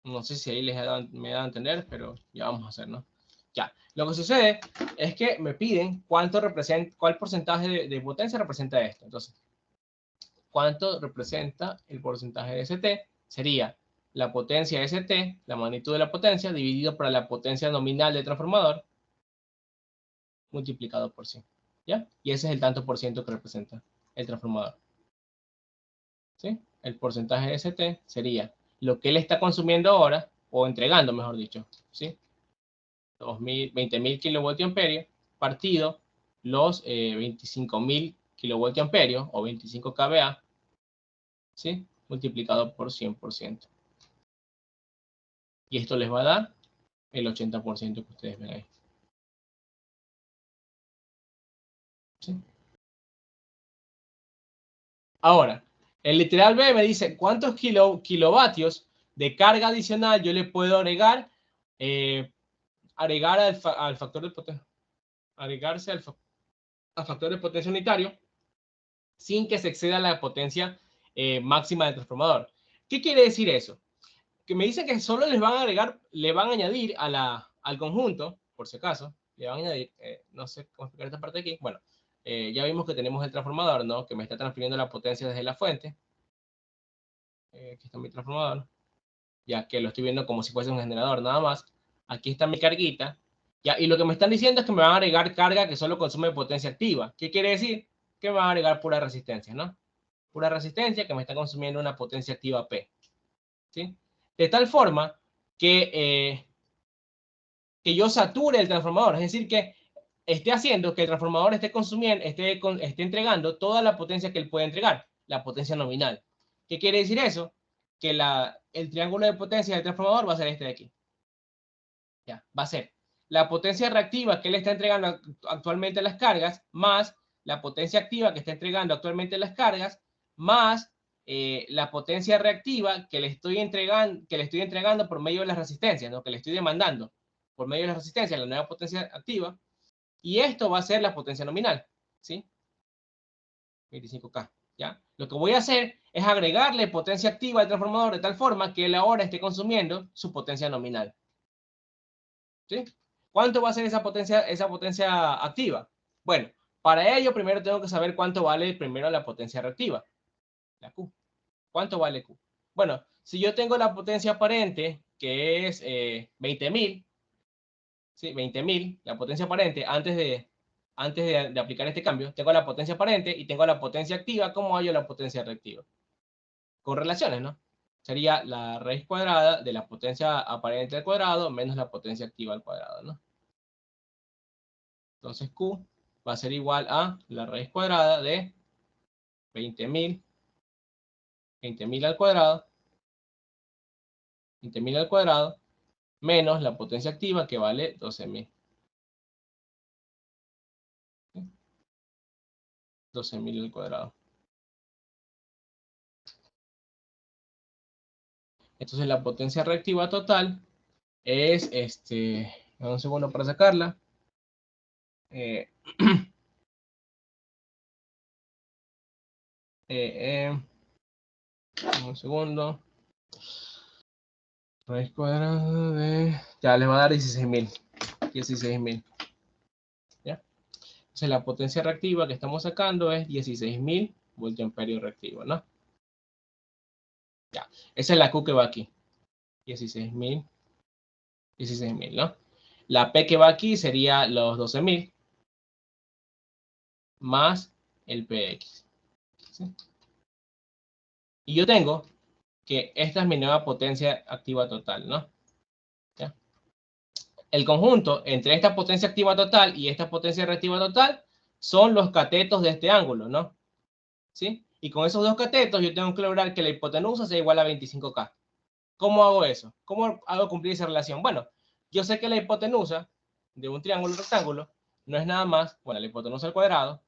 No sé si ahí me da a entender, pero ya vamos a hacer, ¿no? Ya. Lo que sucede es que me piden cuál porcentaje de potencia representa esto. Entonces, ¿cuánto representa el porcentaje de ST? Sería la potencia ST, la magnitud de la potencia, dividido por la potencia nominal del transformador, multiplicado por 100. ¿Ya? Y ese es el tanto por ciento que representa el transformador. ¿Sí? El porcentaje de ST sería lo que él está consumiendo ahora, o entregando, mejor dicho, ¿sí? 20.000 kilovoltiamperios partido los 25.000 kilovoltiamperios o 25 kVA, ¿sí? Multiplicado por 100%. Y esto les va a dar el 80% que ustedes ven ahí. ¿Sí? Ahora, el literal B me dice cuántos kilovatios de carga adicional yo le puedo agregar, agregar al factor de potencia. Agregarse al factor. a factor de potencia unitario sin que se exceda la potencia máxima del transformador. ¿Qué quiere decir eso? Que me dicen que solo les van a agregar, le van a añadir al conjunto, por si acaso, le van a añadir, no sé cómo explicar esta parte aquí, bueno, ya vimos que tenemos el transformador, ¿no? Que me está transfiriendo la potencia desde la fuente. Aquí está mi transformador, ya que lo estoy viendo como si fuese un generador nada más. Aquí está mi carguita, ya, y lo que me están diciendo es que me van a agregar carga que solo consume potencia activa. ¿Qué quiere decir? Que me van a agregar pura resistencia, ¿no? Pura resistencia que me está consumiendo una potencia activa P, ¿sí? De tal forma que yo sature el transformador, es decir, que esté haciendo que el transformador esté consumiendo, esté entregando toda la potencia que él puede entregar, la potencia nominal. ¿Qué quiere decir eso? Que el triángulo de potencia del transformador va a ser este de aquí. Ya, va a ser la potencia reactiva que él está entregando actualmente a las cargas, más la potencia activa que está entregando actualmente a las cargas, más la potencia reactiva que le estoy entregando por medio de las resistencias, ¿no? Que le estoy demandando por medio de las resistencias, la nueva potencia activa, y esto va a ser la potencia nominal, ¿sí? 25K, ¿ya? Lo que voy a hacer es agregarle potencia activa al transformador de tal forma que él ahora esté consumiendo su potencia nominal, ¿sí? ¿Cuánto va a ser esa potencia activa? Bueno, para ello primero tengo que saber cuánto vale primero la potencia reactiva, la Q. ¿Cuánto vale Q? Bueno, si yo tengo la potencia aparente, que es 20.000, ¿sí? 20.000, la potencia aparente, antes de aplicar este cambio, tengo la potencia aparente y tengo la potencia activa. ¿Cómo hallo la potencia reactiva? Con relaciones, ¿no? Sería la raíz cuadrada de la potencia aparente al cuadrado menos la potencia activa al cuadrado, ¿no? Entonces Q va a ser igual a la raíz cuadrada de 20.000 al cuadrado, 20.000 al cuadrado, menos la potencia activa que vale 12.000. 12.000 al cuadrado. Entonces la potencia reactiva total es, un segundo para sacarla. Un segundo. Raíz cuadrada de... Ya, les va a dar 16.000. 16.000. ¿Ya? Entonces la potencia reactiva que estamos sacando es 16.000 voltiamperios reactivos, ¿no? Ya. Esa es la Q que va aquí. 16.000. 16.000, ¿no? La P que va aquí sería los 12.000 más el PX. ¿Sí? Y yo tengo que esta es mi nueva potencia activa total, ¿no? ¿Ya? El conjunto entre esta potencia activa total y esta potencia reactiva total son los catetos de este ángulo, ¿no? ¿Sí? Y con esos dos catetos yo tengo que lograr que la hipotenusa sea igual a 25K. ¿Cómo hago eso? ¿Cómo hago cumplir esa relación? Bueno, yo sé que la hipotenusa de un triángulo rectángulo no es nada más, bueno, la hipotenusa al cuadrado,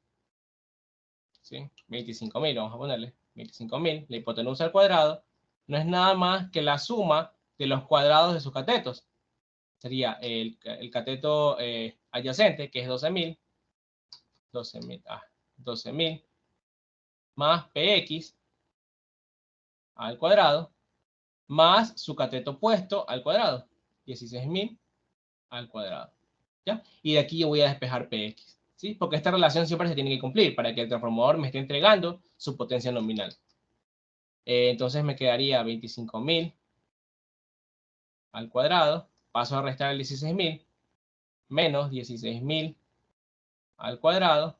¿sí? 25.000, vamos a ponerle, 25.000, la hipotenusa al cuadrado, no es nada más que la suma de los cuadrados de sus catetos. Sería el cateto adyacente, que es 12.000, 12.000, más PX al cuadrado, más su cateto opuesto al cuadrado, 16.000 al cuadrado, ¿ya? Y de aquí yo voy a despejar PX, ¿sí? Porque esta relación siempre se tiene que cumplir para que el transformador me esté entregando su potencia nominal. Entonces me quedaría 25.000 al cuadrado, paso a restar el 16.000, menos 16.000 al cuadrado,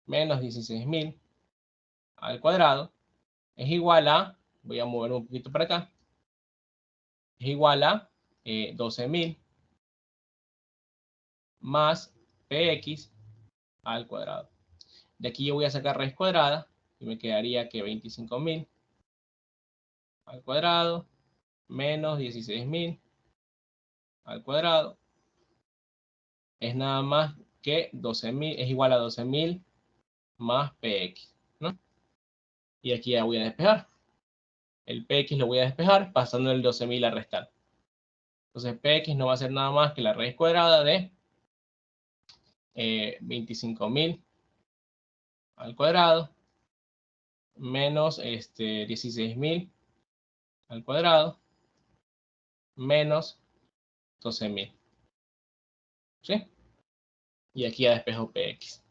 menos 16.000 al cuadrado, es igual a, voy a mover un poquito para acá, es igual a 12.000 más px al cuadrado. De aquí yo voy a sacar raíz cuadrada y me quedaría que 25.000 al cuadrado menos 16.000 al cuadrado es nada más que 12.000, es igual a 12.000 más px, ¿no? Y aquí ya voy a despejar. El px lo voy a despejar pasando el 12.000 a restar. Entonces px no va a ser nada más que la raíz cuadrada de 25.000 al cuadrado menos 16.000 al cuadrado menos 12.000. ¿Sí? Y aquí ya despejo PX.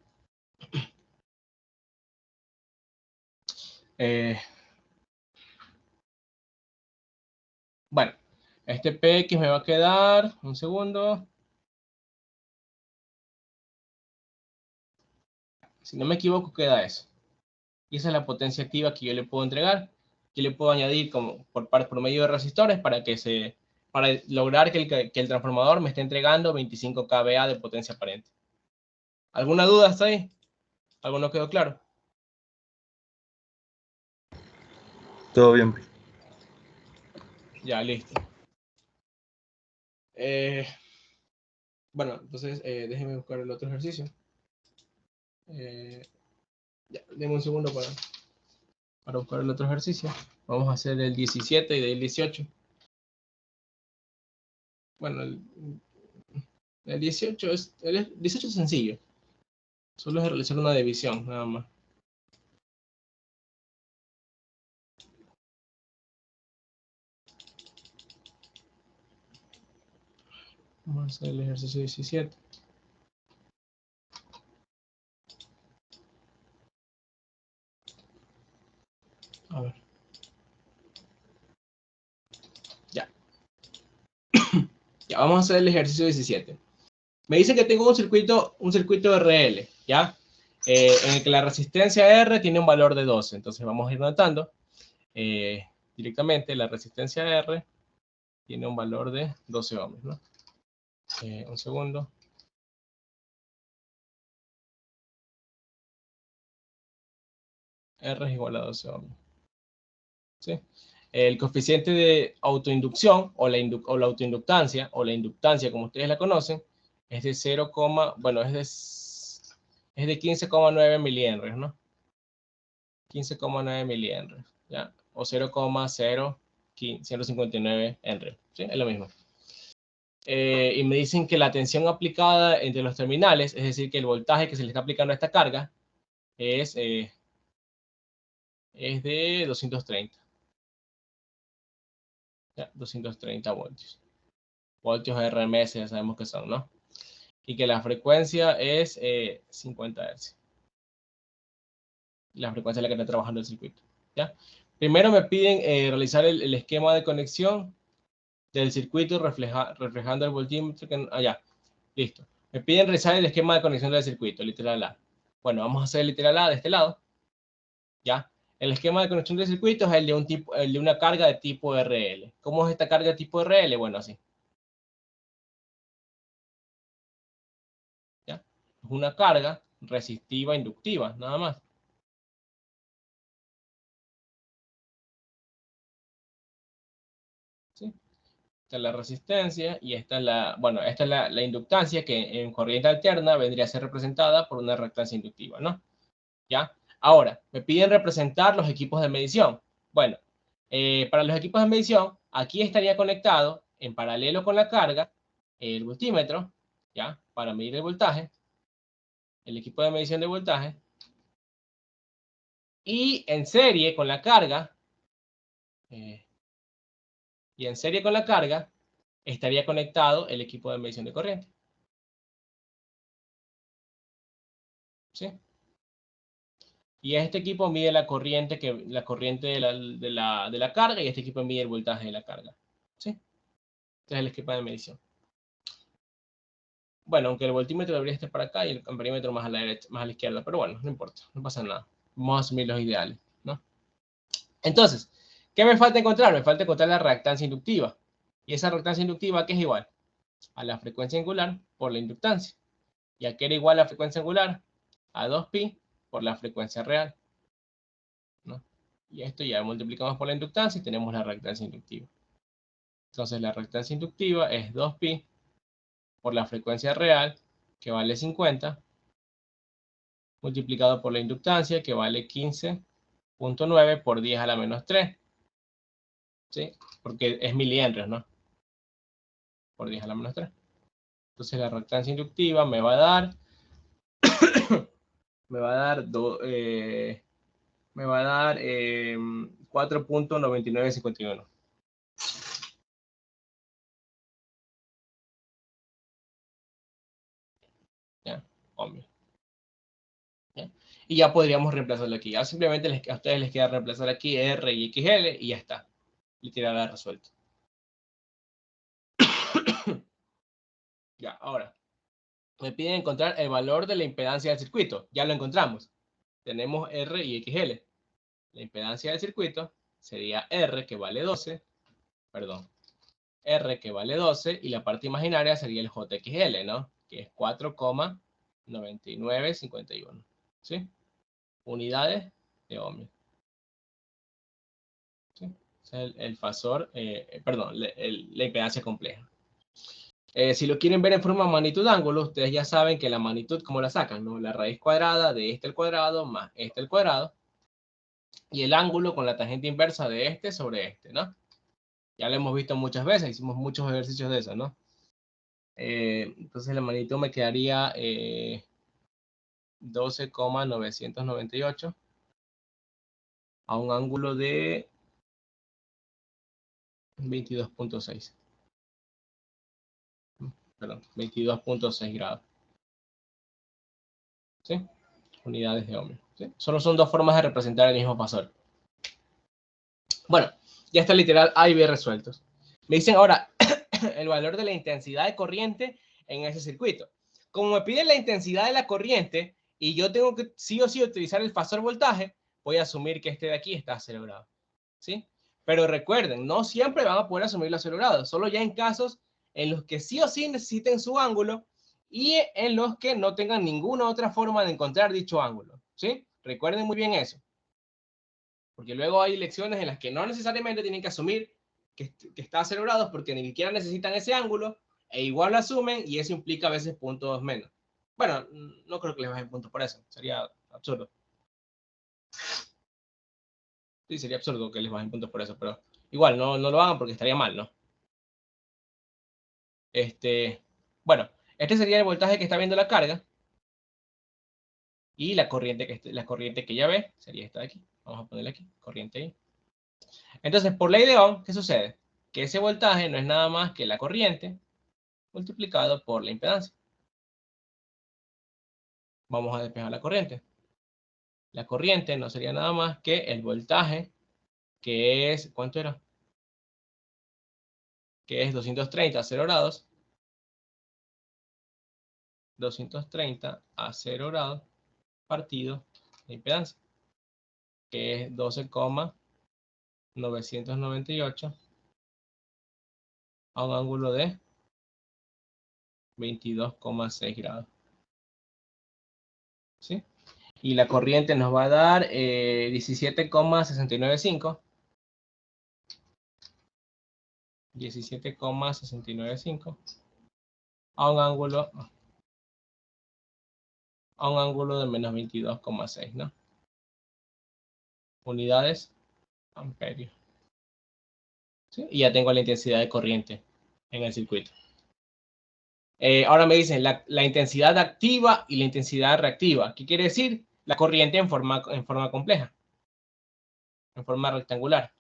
Bueno, este PX me va a quedar, un segundo. Si no me equivoco, queda eso. Y esa es la potencia activa que yo le puedo entregar. Que le puedo añadir como por medio de resistores para lograr que el transformador me esté entregando 25 kVA de potencia aparente. ¿Alguna duda hasta ahí? ¿Algo no quedó claro? Todo bien. Ya, listo. Bueno, entonces déjenme buscar el otro ejercicio. Ya, denme un segundo para buscar el otro ejercicio. Vamos a hacer el 17 y el 18. Bueno, el 18 es sencillo. Solo es realizar una división, nada más. Vamos a hacer el ejercicio 17. A ver. Ya. Ya, vamos a hacer el ejercicio 17. Me dice que tengo un circuito RL, ¿ya? En el que la resistencia R tiene un valor de 12. Entonces vamos a ir notando directamente la resistencia R tiene un valor de 12 ohms, ¿no? Un segundo. R es igual a 12 ohms. ¿Sí? El coeficiente de autoinducción o la autoinductancia o la inductancia, como ustedes la conocen, es de 0, bueno, es de 15,9 milihenrios, ¿no? 15,9 milihenrios, ¿ya? O 0,059 henrios, ¿sí? Es lo mismo. Y me dicen que la tensión aplicada entre los terminales, es decir, que el voltaje que se le está aplicando a esta carga es de 230. ¿Ya? 230 voltios. Voltios RMS ya sabemos que son, ¿no? Y que la frecuencia es 50 Hz. La frecuencia en la que está trabajando el circuito, ¿ya? Primero me piden realizar el esquema de conexión del circuito reflejando el voltímetro. Ya, listo. Me piden realizar el esquema de conexión del circuito, literal A. Bueno, vamos a hacer el literal A de este lado, ¿ya? El esquema de conexión del circuito es el de una carga de tipo RL. ¿Cómo es esta carga de tipo RL? Bueno, así. ¿Ya? Es una carga resistiva inductiva, nada más. ¿Sí? Esta es la resistencia y esta es la inductancia que en corriente alterna vendría a ser representada por una reactancia inductiva, ¿no? ¿Ya? Ahora, me piden representar los equipos de medición. Bueno, para los equipos de medición, aquí estaría conectado en paralelo con la carga el voltímetro, ¿ya? Para medir el voltaje, el equipo de medición de voltaje. Y en serie con la carga, estaría conectado el equipo de medición de corriente. ¿Sí? Y este equipo mide la corriente de la carga y este equipo mide el voltaje de la carga. ¿Sí? Este es el equipo de medición. Bueno, aunque el voltímetro debería estar para acá y el amperímetro más a la derecha, más a la izquierda, pero bueno, no importa, no pasa nada. Vamos a asumir los ideales, ¿no? Entonces, ¿qué me falta encontrar? Me falta encontrar la reactancia inductiva. Y esa reactancia inductiva, ¿qué es igual? A la frecuencia angular por la inductancia. ¿Y a qué era igual la frecuencia angular? A 2pi por la frecuencia real, ¿no? Y esto ya multiplicamos por la inductancia y tenemos la reactancia inductiva. Entonces, la reactancia inductiva es 2pi por la frecuencia real, que vale 50, multiplicado por la inductancia, que vale 15.9 por 10 a la menos 3. ¿Sí? Porque es milihenrios, ¿no? Por 10 a la menos 3. Entonces la reactancia inductiva me va a dar me va a dar 4.9951. ¿Ya? Ohmios. ¿Ya? Y ya podríamos reemplazarlo aquí. Ya simplemente a ustedes les queda reemplazar aquí R y XL y ya está. Literal resuelto. Ya, ahora. Me piden encontrar el valor de la impedancia del circuito. Ya lo encontramos. Tenemos R y XL. La impedancia del circuito sería R, que vale 12. Perdón. R, que vale 12. Y la parte imaginaria sería el JXL, ¿no? Que es 4,9951. ¿Sí? Unidades de ohmios. ¿Sí? Ese es el fasor, perdón, la impedancia compleja. Si lo quieren ver en forma de magnitud ángulo, ustedes ya saben que la magnitud, ¿cómo la sacan? ¿No? La raíz cuadrada de este al cuadrado más este al cuadrado. Y el ángulo con la tangente inversa de este sobre este, ¿no? Ya lo hemos visto muchas veces, hicimos muchos ejercicios de eso, ¿no? Entonces la magnitud me quedaría 12,998 a un ángulo de 22.6. Perdón, 22.6 grados. ¿Sí? Unidades de ohmio. ¿Sí? Solo son dos formas de representar el mismo fasor. Bueno, ya está literal A y B resueltos. Me dicen ahora el valor de la intensidad de corriente en ese circuito. Como me piden la intensidad de la corriente y yo tengo que sí o sí utilizar el fasor voltaje, voy a asumir que este de aquí está a 0 grados. ¿Sí? Pero recuerden, no siempre van a poder asumirlo a 0 grados, solo ya en casos en los que sí o sí necesiten su ángulo y en los que no tengan ninguna otra forma de encontrar dicho ángulo. ¿Sí? Recuerden muy bien eso. Porque luego hay lecciones en las que no necesariamente tienen que asumir que está a 0 grados porque ni siquiera necesitan ese ángulo e igual lo asumen y eso implica a veces puntos menos. Bueno, no creo que les bajen puntos por eso. Sería absurdo. Sí, sería absurdo que les bajen puntos por eso, pero igual no lo hagan porque estaría mal, ¿no? Bueno, este sería el voltaje que está viendo la carga y la corriente que ya ve sería esta de aquí. Vamos a ponerle aquí, corriente ahí. Entonces, por ley de Ohm, ¿qué sucede? Que ese voltaje no es nada más que la corriente multiplicado por la impedancia. Vamos a despejar la corriente. La corriente no sería nada más que el voltaje, que es, ¿cuánto era? Que es 230 a 0 grados. 230 a 0 grados partido la impedancia, que es 12,998 a un ángulo de 22,6 grados. ¿Sí? Y la corriente nos va a dar 17,695. 17,695 a un ángulo de menos 22,6, ¿no? Unidades amperios. ¿Sí? Y ya tengo la intensidad de corriente en el circuito. Ahora me dicen la intensidad activa y la intensidad reactiva. ¿Qué quiere decir? La corriente en forma compleja, en forma rectangular.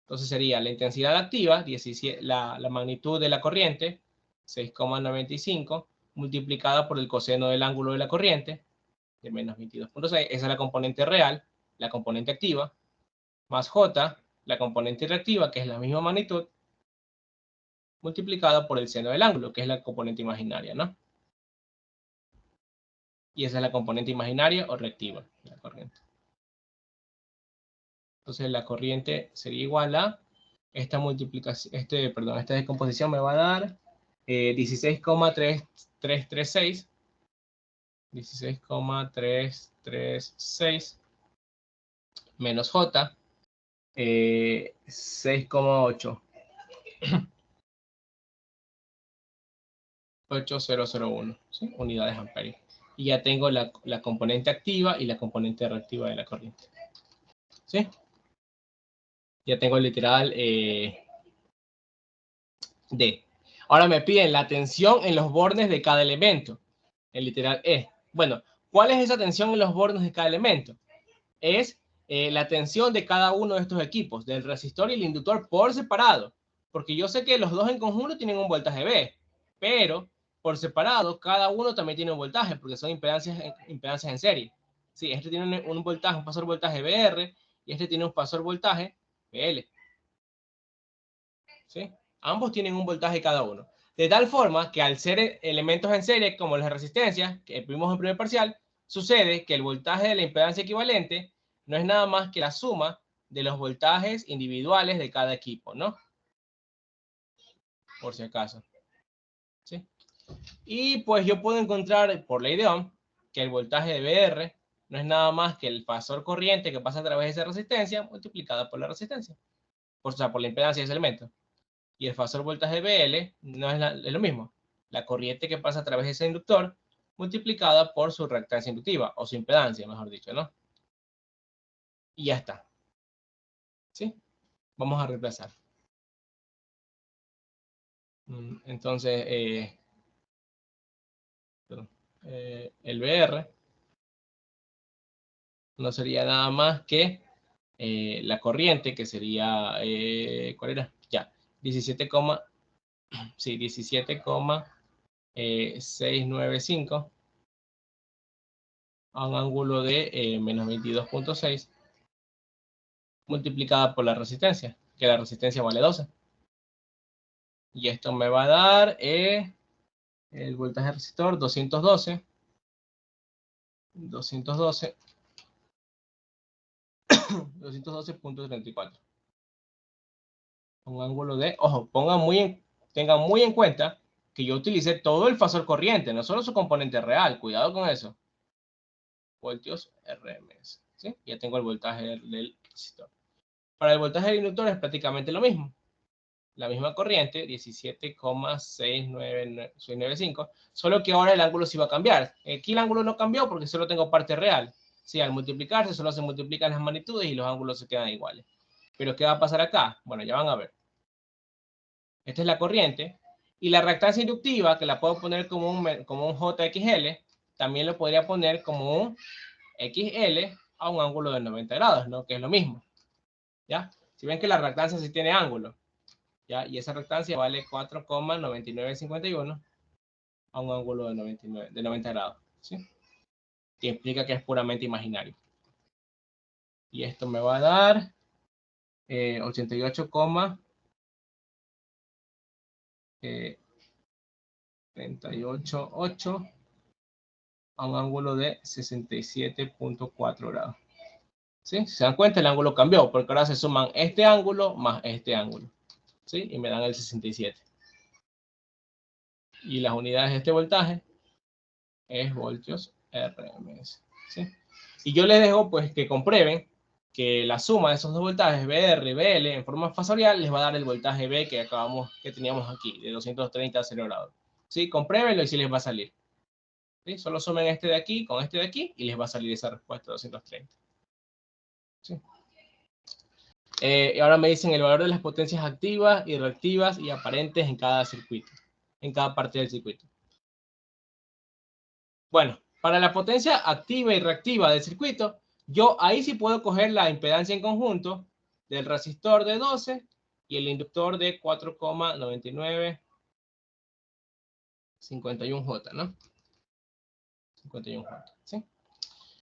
Entonces sería la intensidad activa, 17, la magnitud de la corriente, 6,95, multiplicada por el coseno del ángulo de la corriente, de menos 22,6. Esa es la componente real, la componente activa, más J, la componente reactiva, que es la misma magnitud, multiplicada por el seno del ángulo, que es la componente imaginaria, ¿no? Y esa es la componente imaginaria o reactiva de la corriente. Entonces la corriente sería igual a esta multiplicación, esta descomposición me va a dar 16,336. 16,336 menos J, 6,8. 8001, ¿sí? Unidades amperios. Y ya tengo la componente activa y la componente reactiva de la corriente. ¿Sí? Ya tengo el literal D. Ahora me piden la tensión en los bordes de cada elemento. El literal E. Bueno, ¿Cuál es esa tensión en los bordes de cada elemento? Es la tensión de cada uno de estos equipos, del resistor y el inductor por separado. Porque yo sé que los dos en conjunto tienen un voltaje B, pero por separado cada uno también tiene un voltaje, porque son impedancias en serie. Sí, este tiene un voltaje, un pasor voltaje BR, y este tiene un pasor voltaje BL. ¿Sí? Ambos tienen un voltaje cada uno. De tal forma que al ser elementos en serie, como las resistencias, que vimos en primer parcial, sucede que el voltaje de la impedancia equivalente no es nada más que la suma de los voltajes individuales de cada equipo, ¿no? Por si acaso. ¿Sí? Y pues yo puedo encontrar, por ley de Ohm, que el voltaje de BR no es nada más que el pasor corriente que pasa a través de esa resistencia multiplicada por la resistencia. O sea, por la impedancia de ese elemento. Y el fasor voltaje BL no es lo mismo. La corriente que pasa a través de ese inductor multiplicada por su reactancia inductiva, o su impedancia, mejor dicho, ¿no? Y ya está. ¿Sí? Vamos a reemplazar. Entonces, el BR no sería nada más que la corriente, que sería, ¿cuál era? Ya, 17,695 a un ángulo de menos 22.6 multiplicada por la resistencia, que la resistencia vale 12. Y esto me va a dar el voltaje resistor 212.34. Un ángulo de, ojo, tengan muy en cuenta que yo utilicé todo el fasor corriente, no solo su componente real, cuidado con eso. Voltios RMS, ¿sí? Ya tengo el voltaje del resistor. Para el voltaje del inductor es prácticamente lo mismo. La misma corriente, 17,695, solo que ahora el ángulo sí va a cambiar. Aquí el ángulo no cambió porque solo tengo parte real. Sí, al multiplicarse solo se multiplican las magnitudes y los ángulos se quedan iguales. Pero ¿qué va a pasar acá? Bueno, ya van a ver. Esta es la corriente. Y la reactancia inductiva, que la puedo poner como un JXL, también lo podría poner como un XL a un ángulo de 90 grados, ¿no? Que es lo mismo. ¿Ya? Si ven que la reactancia sí tiene ángulo. ¿Ya? Y esa reactancia vale 4,9951 a un ángulo de 90 grados. ¿Sí? Que implica que es puramente imaginario. Y esto me va a dar 88,388 a un ángulo de 67.4 grados. ¿Sí? Si se dan cuenta, el ángulo cambió, porque ahora se suman este ángulo más este ángulo. ¿Sí? Y me dan el 67. Y las unidades de este voltaje es voltios RMS. ¿Sí? Y yo les dejo pues que comprueben que la suma de esos dos voltajes, BR y BL, en forma fasorial, les va a dar el voltaje B que teníamos aquí, de 230 a 0 grados. ¿Sí? Compruébenlo y sí les va a salir. ¿Sí? Solo sumen este de aquí con este de aquí y les va a salir esa respuesta de 230. ¿Sí? Y ahora me dicen el valor de las potencias activas y reactivas y aparentes en cada circuito, en cada parte del circuito. Bueno, para la potencia activa y reactiva del circuito, yo ahí sí puedo coger la impedancia en conjunto del resistor de 12 y el inductor de 4,9951J, ¿no? 51J, ¿sí?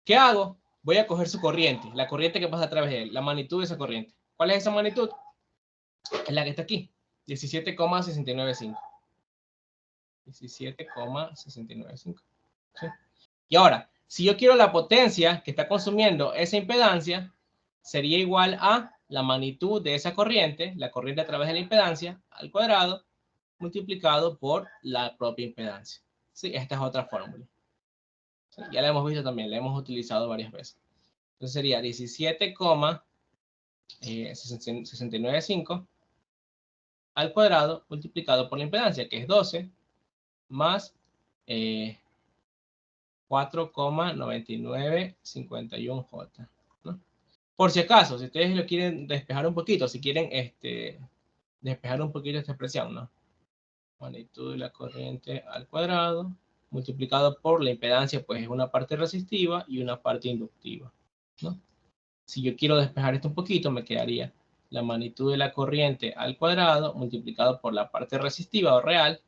¿Qué hago? Voy a coger su corriente, la corriente que pasa a través de él, la magnitud de esa corriente. ¿Cuál es esa magnitud? Es la que está aquí, 17,695. 17,695. ¿Sí? Y ahora, si yo quiero la potencia que está consumiendo esa impedancia, sería igual a la magnitud de esa corriente, la corriente a través de la impedancia, al cuadrado, multiplicado por la propia impedancia. ¿Sí? Esta es otra fórmula. ¿Sí? Ya la hemos visto también, la hemos utilizado varias veces. Entonces sería 17,695 al cuadrado multiplicado por la impedancia, que es 12, más 4,9951J, ¿no? Por si acaso, si ustedes lo quieren despejar un poquito, si quieren despejar un poquito esta expresión, ¿no? Magnitud de la corriente al cuadrado multiplicado por la impedancia, pues es una parte resistiva y una parte inductiva, ¿no? Si yo quiero despejar esto un poquito, me quedaría la magnitud de la corriente al cuadrado multiplicado por la parte resistiva o real,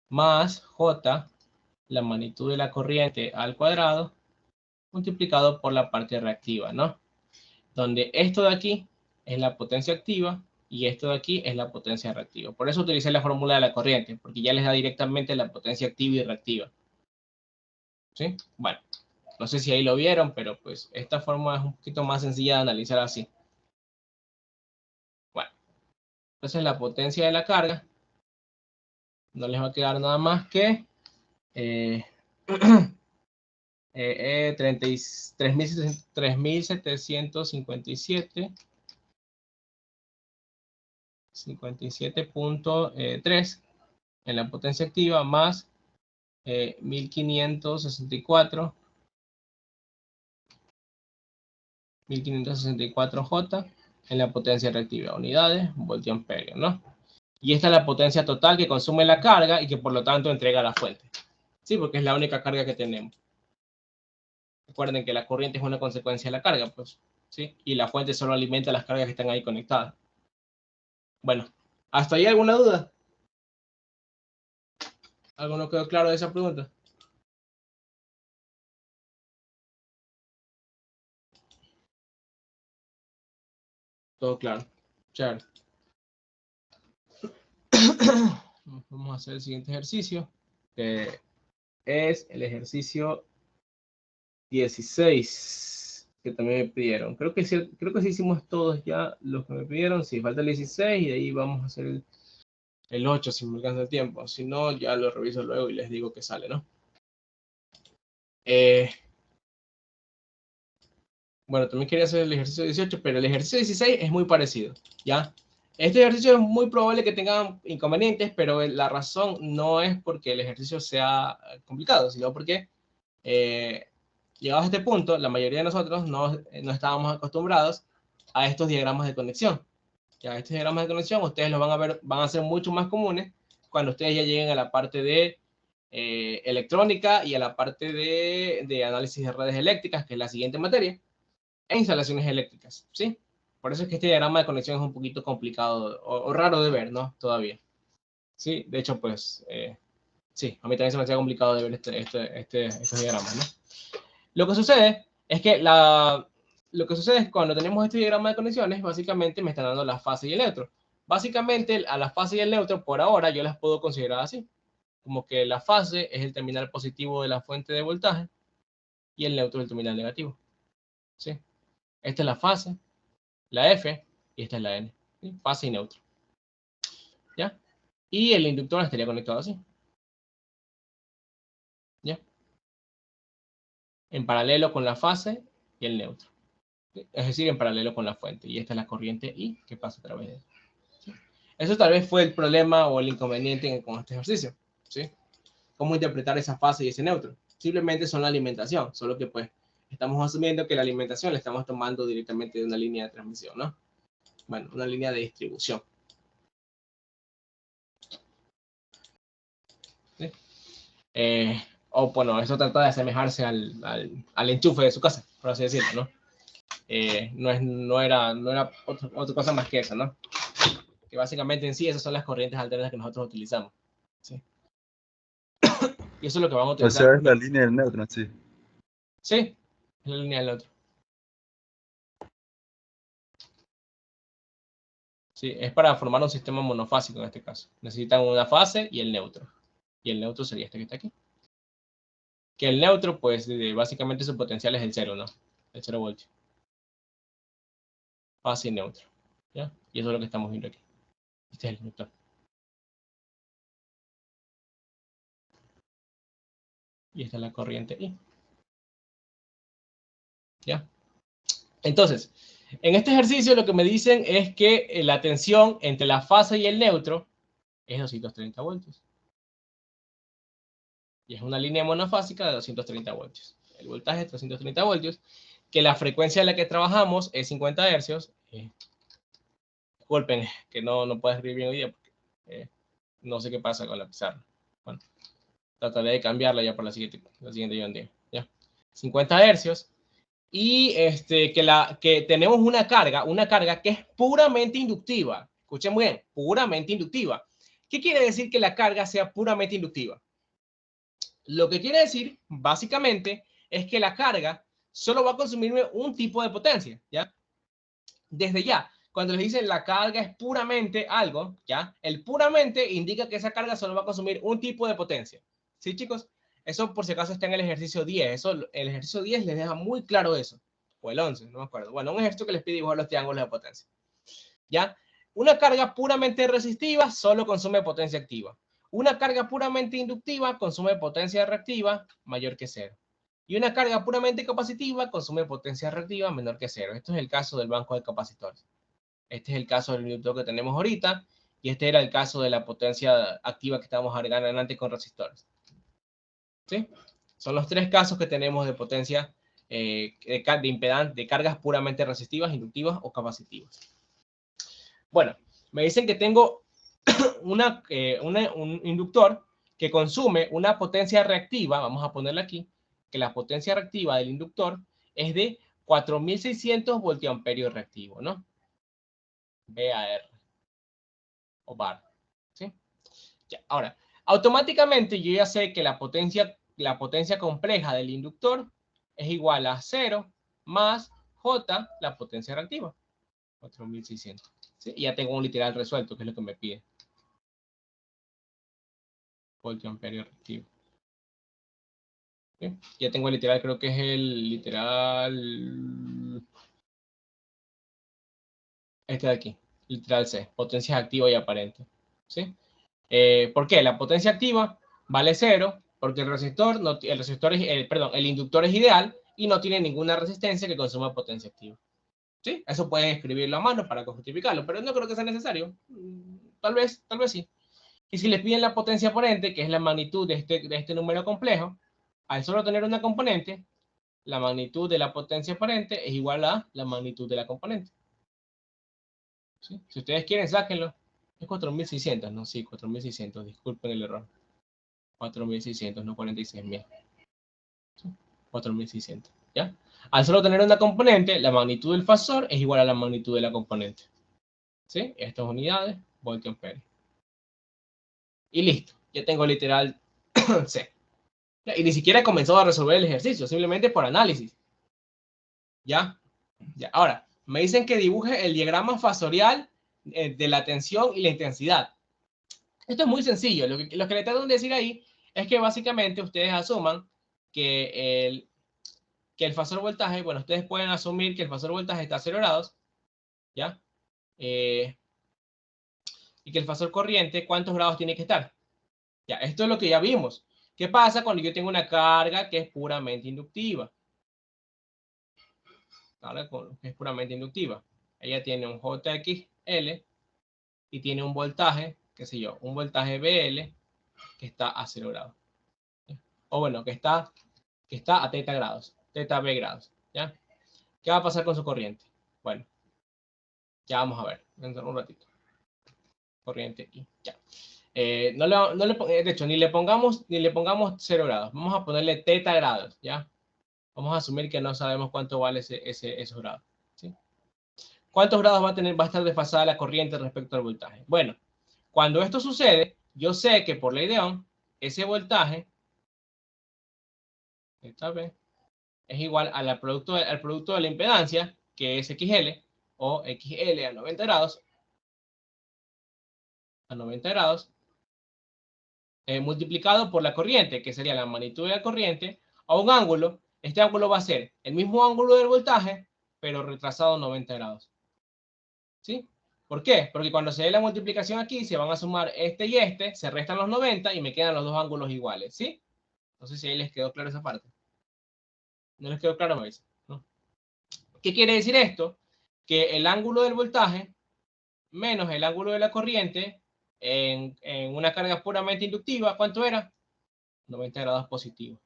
más J, la magnitud de la corriente al cuadrado, multiplicado por la parte reactiva, ¿no? Donde esto de aquí es la potencia activa y esto de aquí es la potencia reactiva. Por eso utilicé la fórmula de la corriente, porque ya les da directamente la potencia activa y reactiva. ¿Sí? Bueno, no sé si ahí lo vieron, pero pues esta fórmula es un poquito más sencilla de analizar así. Bueno, entonces la potencia de la carga no les va a quedar nada más que 3.757.3 en la potencia activa más 1564 J en la potencia reactiva, unidades, voltio amperio, ¿no? Y esta es la potencia total que consume la carga y que por lo tanto entrega a la fuente. Sí, porque es la única carga que tenemos. Recuerden que la corriente es una consecuencia de la carga, pues, ¿sí? Y la fuente solo alimenta las cargas que están ahí conectadas. Bueno, ¿hasta ahí alguna duda? ¿Algo no quedó claro de esa pregunta? Todo claro. Chévere. Vamos a hacer el siguiente ejercicio, que es el ejercicio 16, que también me pidieron. Creo que sí hicimos todos ya los que me pidieron. Sí, falta el 16 y de ahí vamos a hacer el 8 si me alcanza el tiempo. Si no, ya lo reviso luego y les digo que sale, ¿no? Bueno, también quería hacer el ejercicio 18, pero el ejercicio 16 es muy parecido, ¿ya? Este ejercicio es muy probable que tenga inconvenientes, pero la razón no es porque el ejercicio sea complicado, sino porque llegados a este punto, la mayoría de nosotros no estábamos acostumbrados a estos diagramas de conexión. Ya estos diagramas de conexión ustedes los van a ver, van a ser mucho más comunes cuando ustedes ya lleguen a la parte de electrónica y a la parte de análisis de redes eléctricas, que es la siguiente materia, e instalaciones eléctricas, ¿sí? Por eso es que este diagrama de conexión es un poquito complicado o raro de ver, ¿no? Todavía. Sí, de hecho, pues, sí, a mí también se me hacía complicado de ver estos diagramas, ¿no? Lo que sucede es que cuando tenemos este diagrama de conexiones, básicamente me están dando la fase y el neutro. Básicamente, a la fase y el neutro, por ahora, yo las puedo considerar así. Como que la fase es el terminal positivo de la fuente de voltaje y el neutro es el terminal negativo. ¿Sí? Esta es la fase, la F, y esta es la N. ¿Sí? Fase y neutro. ¿Ya? Y el inductor estaría conectado así. ¿Ya? En paralelo con la fase y el neutro. ¿Sí? Es decir, en paralelo con la fuente. Y esta es la corriente I que pasa a través de él. ¿Sí? Eso tal vez fue el problema o el inconveniente con este ejercicio. ¿Sí? ¿Cómo interpretar esa fase y ese neutro? Simplemente son la alimentación, solo que pues estamos asumiendo que la alimentación la estamos tomando directamente de una línea de transmisión, ¿no? Bueno, una línea de distribución. ¿Sí? O bueno, eso trata de asemejarse al enchufe de su casa, por así decirlo, ¿no? No era otra cosa más que eso, ¿no? Que básicamente en sí esas son las corrientes alternas que nosotros utilizamos. ¿Sí? Y eso es lo que vamos a O utilizar. sea, es la línea del neutro, sí. Sí, es la línea del neutro. Sí, es para formar un sistema monofásico en este caso. Necesitan una fase y el neutro. Y el neutro sería este que está aquí. Que el neutro, pues, básicamente su potencial es el 0, ¿no? El 0 voltio. Fase y neutro. ¿Ya? Y eso es lo que estamos viendo aquí. Este es el inductor. Y esta es la corriente I. ¿Ya? Entonces, en este ejercicio lo que me dicen es que la tensión entre la fase y el neutro es 230 voltios. Y es una línea monofásica de 230 voltios. El voltaje es 330 voltios, que la frecuencia en la que trabajamos es 50 hercios. Disculpen, que no puedo escribir bien hoy día porque no sé qué pasa con la pizarra. Bueno, trataré de cambiarla ya por la siguiente día. ¿Ya? 50 hercios. Y que tenemos una carga que es puramente inductiva. Escuchen muy bien, puramente inductiva. ¿Qué quiere decir que la carga sea puramente inductiva? Lo que quiere decir, básicamente, es que la carga solo va a consumirme un tipo de potencia, ¿ya? Desde ya, cuando les dicen la carga es puramente algo, ¿ya? El puramente indica que esa carga solo va a consumir un tipo de potencia. ¿Sí, chicos? Eso por si acaso está en el ejercicio 10. Eso, el ejercicio 10 les deja muy claro eso. O el 11, no me acuerdo. Bueno, un ejercicio que les pide dibujar los triángulos de potencia. ¿Ya? Una carga puramente resistiva solo consume potencia activa. Una carga puramente inductiva consume potencia reactiva mayor que cero. Y una carga puramente capacitiva consume potencia reactiva menor que cero. Esto es el caso del banco de capacitores. Este es el caso del inductor que tenemos ahorita. Y este era el caso de la potencia activa que estábamos agregando antes con resistores. ¿Sí? Son los tres casos que tenemos de potencia de cargas puramente resistivas, inductivas o capacitivas. Bueno, me dicen que tengo un inductor que consume una potencia reactiva, vamos a ponerla aquí, que la potencia reactiva del inductor es de 4600 voltiamperios reactivo, ¿no? VAR o bar, ¿sí? Ya, ahora, automáticamente yo ya sé que la potencia compleja del inductor es igual a 0 más J, la potencia reactiva, 4600. ¿Sí? Y ya tengo un literal resuelto, que es lo que me pide. Voltiamperio reactivo. ¿Sí? Ya tengo el literal, creo que es el literal. Este de aquí, literal C, potencia activa y aparente. ¿Sí? ¿Por qué? La potencia activa vale 0 porque el resistor, el inductor es ideal y no tiene ninguna resistencia que consuma potencia activa. ¿Sí? Eso pueden escribirlo a mano para justificarlo, pero no creo que sea necesario. Tal vez sí. Y si les piden la potencia aparente, que es la magnitud de este número complejo, al solo tener una componente, la magnitud de la potencia aparente es igual a la magnitud de la componente. ¿Sí? Si ustedes quieren, sáquenlo. Es 4600, ¿no? Sí, 4600. Disculpen el error. 4600, no 46.000. ¿Sí? 4600. ¿Ya? Al solo tener una componente, la magnitud del fasor es igual a la magnitud de la componente. ¿Sí? Estas unidades, voltiamperio. Y listo. Ya tengo literal C. Y ni siquiera he comenzado a resolver el ejercicio, simplemente por análisis. ¿Ya? Ya. Ahora, me dicen que dibuje el diagrama fasorial de la tensión y la intensidad. Esto es muy sencillo. Lo que le tengo que decir ahí es que básicamente ustedes asuman que el fasor voltaje, bueno, ustedes pueden asumir que el fasor voltaje está a 0 grados, ¿ya? Y que el fasor corriente, ¿cuántos grados tiene que estar? Ya, esto es lo que ya vimos. ¿Qué pasa cuando yo tengo una carga que es puramente inductiva? Carga que es puramente inductiva. Ella tiene un JXL y tiene un voltaje, qué sé yo, un voltaje BL que está a 0 grados. O bueno, que está a teta grados, teta B grados. ¿Ya? ¿Qué va a pasar con su corriente? Bueno, ya vamos a ver. Dentro de un ratito. Corriente y ya. De hecho, ni le pongamos 0 grados. Vamos a ponerle teta grados, ¿ya? Vamos a asumir que no sabemos cuánto vale esos grados. ¿Sí? ¿Cuántos grados va a estar desfasada la corriente respecto al voltaje? Bueno, cuando esto sucede, yo sé que por ley de Ohm, ese voltaje, esta vez, es igual al producto de la impedancia, que es XL, o XL a 90 grados, multiplicado por la corriente, que sería la magnitud de la corriente, a un ángulo. Este ángulo va a ser el mismo ángulo del voltaje, pero retrasado 90 grados. ¿Sí? ¿Por qué? Porque cuando se dé la multiplicación aquí, se van a sumar este y este, se restan los 90 y me quedan los dos ángulos iguales. ¿Sí? No sé si ahí les quedó claro esa parte. ¿No les quedó claro, me dice? ¿No? ¿Qué quiere decir esto? Que el ángulo del voltaje menos el ángulo de la corriente en una carga puramente inductiva, ¿cuánto era? 90 grados positivo.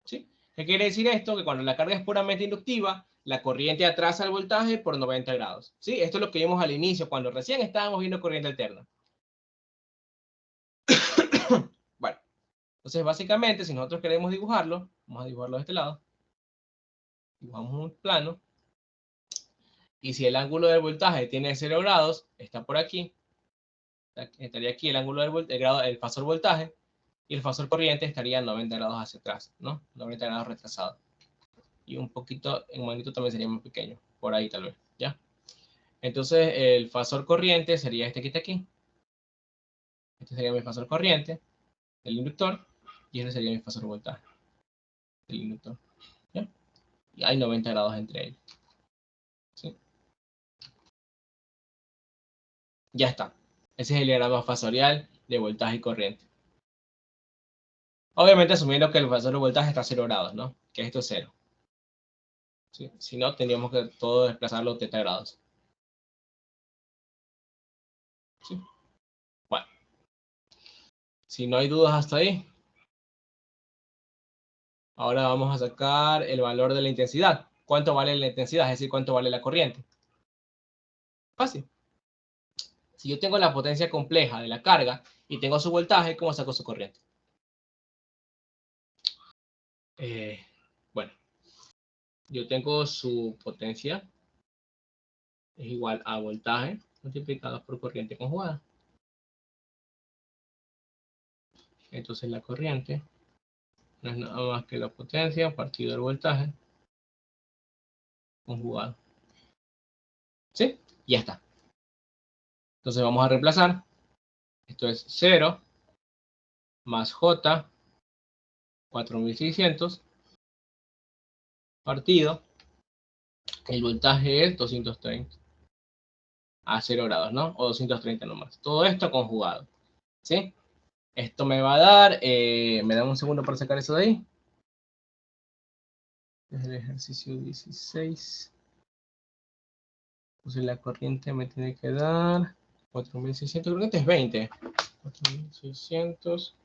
¿Sí? ¿Qué quiere decir esto? Que cuando la carga es puramente inductiva, la corriente atrasa el voltaje por 90 grados. ¿Sí? Esto es lo que vimos al inicio, cuando recién estábamos viendo corriente alterna. Bueno, entonces básicamente, si nosotros queremos dibujarlo, vamos a dibujarlo de este lado. Dibujamos un plano. Y si el ángulo del voltaje tiene 0 grados, está por aquí. Estaría aquí el ángulo el fasor voltaje. Y el fasor corriente estaría 90 grados hacia atrás, ¿no? 90 grados retrasado. Y un poquito, en magnitud también sería más pequeño. Por ahí tal vez, ¿ya? Entonces, el fasor corriente sería este que está aquí. Este sería mi fasor corriente del inductor. Y este sería mi fasor voltaje del inductor. ¿Ya? Y hay 90 grados entre ellos. ¿Sí? Ya está. Ese es el diagrama fasorial de voltaje y corriente. Obviamente asumiendo que el fasor de voltaje está a 0 grados, ¿no? Que esto es 0. ¿Sí? Si no, tendríamos que todo desplazarlo a θ grados. ¿Sí? Bueno. Si no hay dudas hasta ahí. Ahora vamos a sacar el valor de la intensidad. ¿Cuánto vale la intensidad? Es decir, ¿cuánto vale la corriente? Fácil. Si yo tengo la potencia compleja de la carga y tengo su voltaje, ¿cómo saco su corriente? Bueno, yo tengo su potencia es igual a voltaje multiplicado por corriente conjugada. Entonces la corriente no es nada más que la potencia partido el voltaje conjugado. ¿Sí? Ya está. Entonces vamos a reemplazar. Esto es 0 más J 4600 partido. El voltaje es 230 a 0 grados, ¿no? O 230 nomás. Todo esto conjugado. ¿Sí? Esto me va a dar, me da un segundo para sacar eso de ahí. Es el ejercicio 16. Entonces la corriente me tiene que dar 4600, creo que es 20. 4600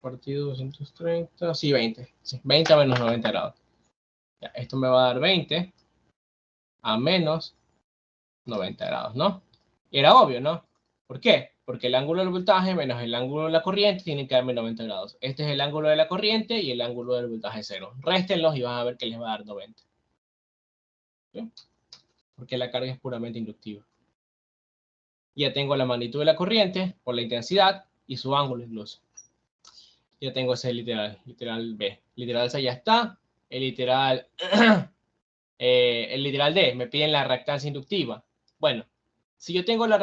partido 230, sí, 20. Sí, 20 a menos 90 grados. Ya, esto me va a dar 20 a menos 90 grados, ¿no? Y era obvio, ¿no? ¿Por qué? Porque el ángulo del voltaje menos el ángulo de la corriente tienen que darme 90 grados. Este es el ángulo de la corriente y el ángulo del voltaje 0. Réstenlos y van a ver que les va a dar 90. ¿Sí? Porque la carga es puramente inductiva. Ya tengo la magnitud de la corriente por la intensidad y su ángulo incluso. Ya tengo ese literal B. Literal C ya está. El literal D, me piden la reactancia inductiva. Bueno, si yo quiero la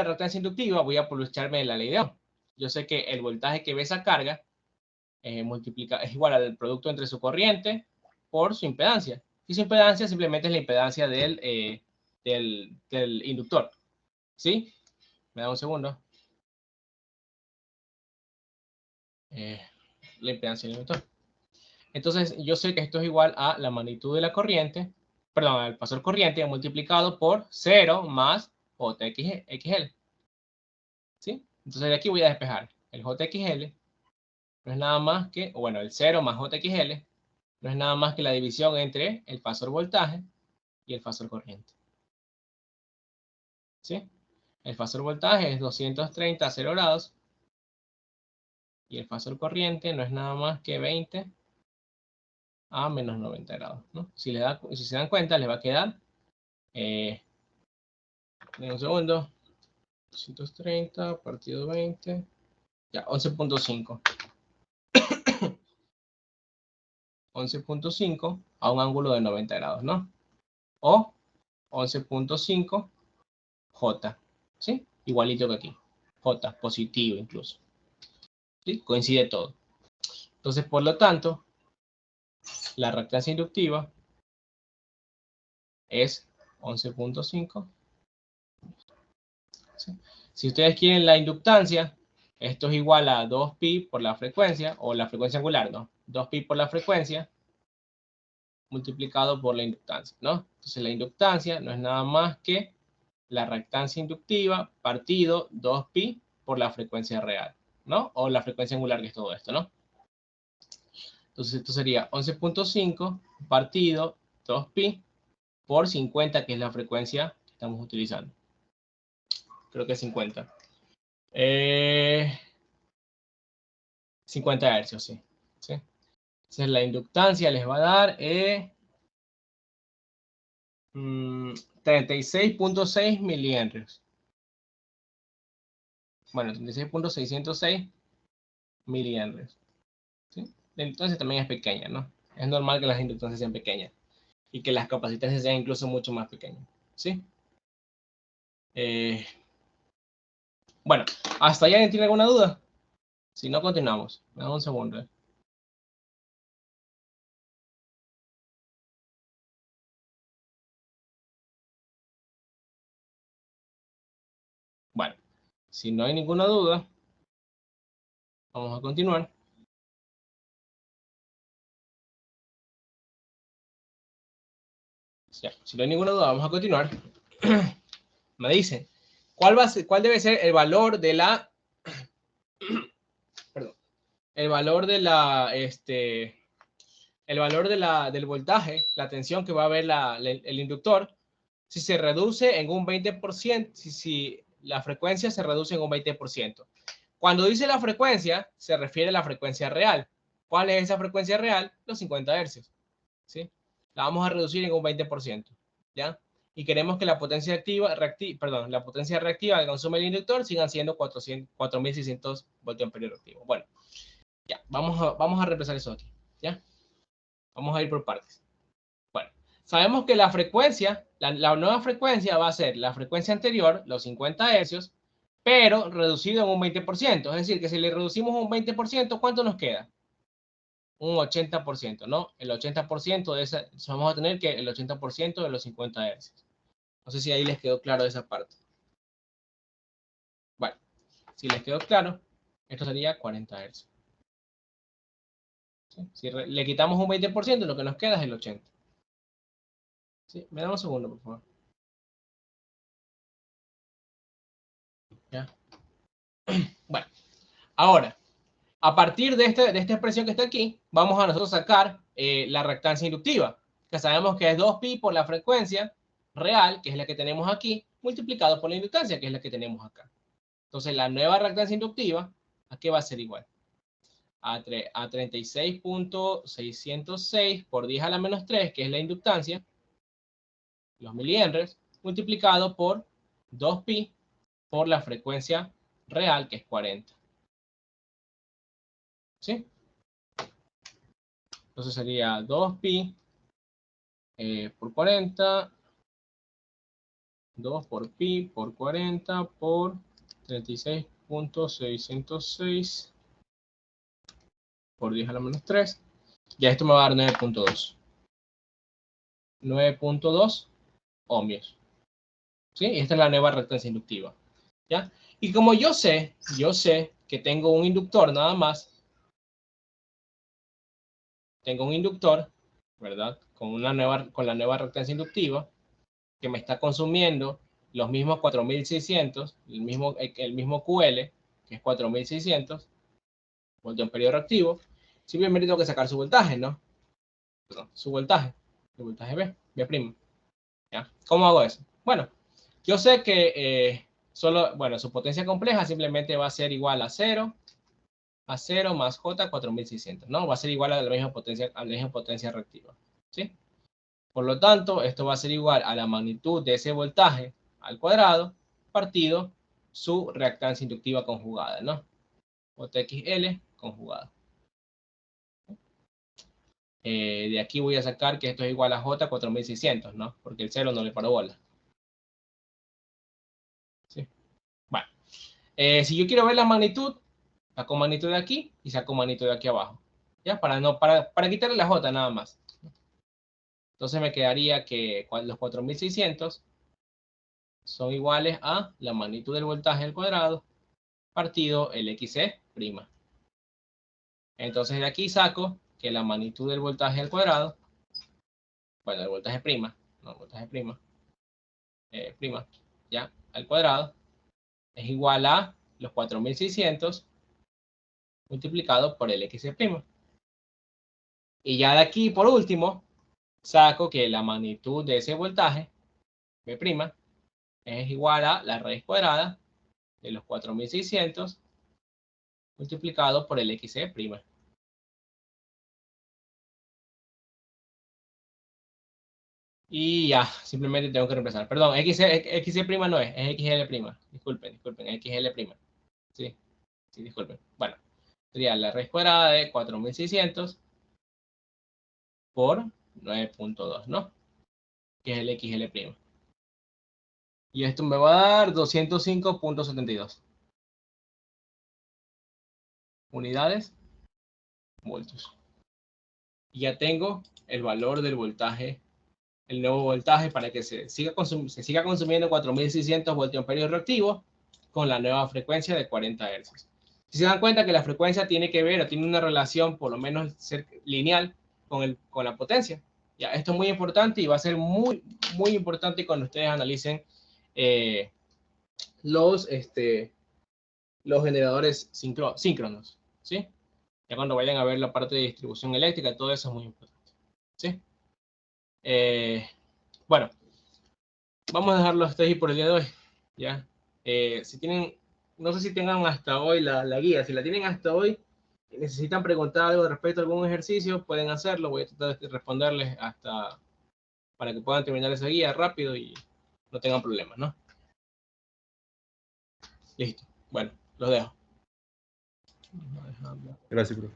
reactancia inductiva, voy a aprovecharme de la ley de Ohm. Yo sé que el voltaje que ve esa carga es igual al producto entre su corriente por su impedancia. Y su impedancia simplemente es la impedancia del inductor. ¿Sí? Me da un segundo. La impedancia del inductor. Entonces, yo sé que esto es igual a la magnitud de la corriente, perdón, al fasor corriente multiplicado por 0 más JXL. ¿Sí? Entonces, de aquí voy a despejar. El JXL no es nada más que, o bueno, el 0 más JXL no es nada más que la división entre el fasor voltaje y el fasor corriente. ¿Sí? El fasor voltaje es 230 a 0 grados y el fasor corriente no es nada más que 20 a menos 90 grados, ¿no? Si se dan cuenta, les va a quedar, un segundo, 230 partido 20, ya, 11.5. 11.5 a un ángulo de 90 grados, ¿no? O 11.5 J, ¿sí? Igualito que aquí. J, positivo incluso. ¿Sí? Coincide todo. Entonces, por lo tanto, la reactancia inductiva es 11.5. ¿Sí? Si ustedes quieren la inductancia, esto es igual a 2pi por la frecuencia, o la frecuencia angular, ¿no? 2pi por la frecuencia multiplicado por la inductancia, ¿no? Entonces la inductancia no es nada más que la reactancia inductiva partido 2pi por la frecuencia real, ¿no? O la frecuencia angular, que es todo esto, ¿no? Entonces esto sería 11.5 partido 2pi por 50, que es la frecuencia que estamos utilizando. Creo que es 50. 50 hercios, sí. ¿Sí? Entonces la inductancia les va a dar 36.6 milihenrios. Bueno, 36.606 milihenrios. ¿Sí? La inductancia también es pequeña, ¿no? Es normal que las inductancias sean pequeñas y que las capacitancias sean incluso mucho más pequeñas. ¿Sí? Bueno, ¿hasta allá tiene alguna duda? Si no, continuamos. Me da un segundo. Bueno, si no hay ninguna duda, vamos a continuar. Ya, si no hay ninguna duda, vamos a continuar. Me dice, ¿cuál debe ser el valor de la... Perdón. El valor de la... el valor del voltaje, la tensión que va a haber el inductor, si se reduce en un 20%, si la frecuencia se reduce en un 20%. Cuando dice la frecuencia, se refiere a la frecuencia real. ¿Cuál es esa frecuencia real? Los 50 Hz. ¿Sí? La vamos a reducir en un 20%. ¿Ya? Y queremos que la potencia la potencia reactiva que consume el inductor sigan siendo 4.600 voltios amperios reactivos. Bueno, ya, vamos a repasar eso aquí. ¿Ya? Vamos a ir por partes. Bueno, sabemos que la frecuencia, la nueva frecuencia va a ser la frecuencia anterior, los 50 hercios, pero reducido en un 20%. Es decir, que si le reducimos un 20%, ¿cuánto nos queda? Un 80%, ¿no? El 80% de esa, vamos a tener que el 80% de los 50 hercios. No sé si ahí les quedó claro esa parte. Bueno, si les quedó claro, esto sería 40 hercios. ¿Sí? Si le quitamos un 20%, lo que nos queda es el 80%. ¿Sí? Me da un segundo, por favor. ¿Ya? Bueno, ahora, a partir de esta expresión que está aquí, vamos a nosotros sacar la reactancia inductiva, que sabemos que es 2pi por la frecuencia real, que es la que tenemos aquí, multiplicado por la inductancia, que es la que tenemos acá. Entonces, la nueva reactancia inductiva, ¿a qué va a ser igual? A 36.606 por 10 a la menos 3, que es la inductancia, los milihenrios, multiplicado por 2pi por la frecuencia real, que es 40. ¿Sí? Entonces sería 2pi por 40, 2 por pi por 40 por 36.606 por 10 a la menos 3. Ya esto me va a dar 9.2. 9.2 ohmios. ¿Sí? Esta es la nueva reactancia inductiva. ¿Ya? Y como yo sé que tengo un inductor nada más, tengo un inductor, ¿verdad? Con la nueva reactancia inductiva, que me está consumiendo los mismos 4.600, el mismo QL, que es 4.600 voltios amperios reactivo, simplemente tengo que sacar su voltaje, ¿no? Perdón, su voltaje, el voltaje B'. ¿Ya? ¿Cómo hago eso? Bueno, yo sé que su potencia compleja simplemente va a ser igual a 0 más J 4.600, ¿no? Va a ser igual a la misma potencia reactiva, ¿sí? Por lo tanto, esto va a ser igual a la magnitud de ese voltaje al cuadrado partido su reactancia inductiva conjugada, ¿no? JXL conjugada. De aquí voy a sacar que esto es igual a J 4.600, ¿no? Porque el 0 no le paró bola. ¿Sí? Bueno, si yo quiero ver la magnitud, saco magnitud de aquí y saco magnitud de aquí abajo. ¿Ya? Para quitarle la J nada más. Entonces me quedaría que los 4.600 son iguales a la magnitud del voltaje al cuadrado partido el XC'. Entonces de aquí saco que la magnitud del voltaje al cuadrado, bueno, el voltaje prima, no, el voltaje prima, ya, al cuadrado, es igual a los 4.600 multiplicado por el XC'. Y ya de aquí, por último, saco que la magnitud de ese voltaje, B', es igual a la raíz cuadrada de los 4600 multiplicado por el XC'. Y ya, simplemente tengo que reemplazar. Perdón, XC' no es XL'. Disculpen, XL'. Sí, disculpen. Bueno, sería la raíz cuadrada de 4600 por 9.2, ¿no? Que es el XL'. Y esto me va a dar 205.72 unidades voltios. Y ya tengo el valor del voltaje, el nuevo voltaje, para que se siga consumiendo 4600 voltiamperios reactivos con la nueva frecuencia de 40 Hz. Si se dan cuenta que la frecuencia tiene que ver o tiene una relación por lo menos lineal con la potencia. Ya, esto es muy importante y va a ser muy importante cuando ustedes analicen los generadores síncronos, ¿sí? Ya cuando vayan a ver la parte de distribución eléctrica, todo eso es muy importante, ¿sí? Bueno, vamos a dejarlo hasta ahí por el día de hoy, ¿ya? Si tienen, no sé si tengan hasta hoy la guía, si la tienen hasta hoy, necesitan preguntar algo respecto a algún ejercicio, pueden hacerlo, voy a tratar de responderles para que puedan terminar esa guía rápido y no tengan problemas, ¿no? Listo, bueno, los dejo. Gracias, profe.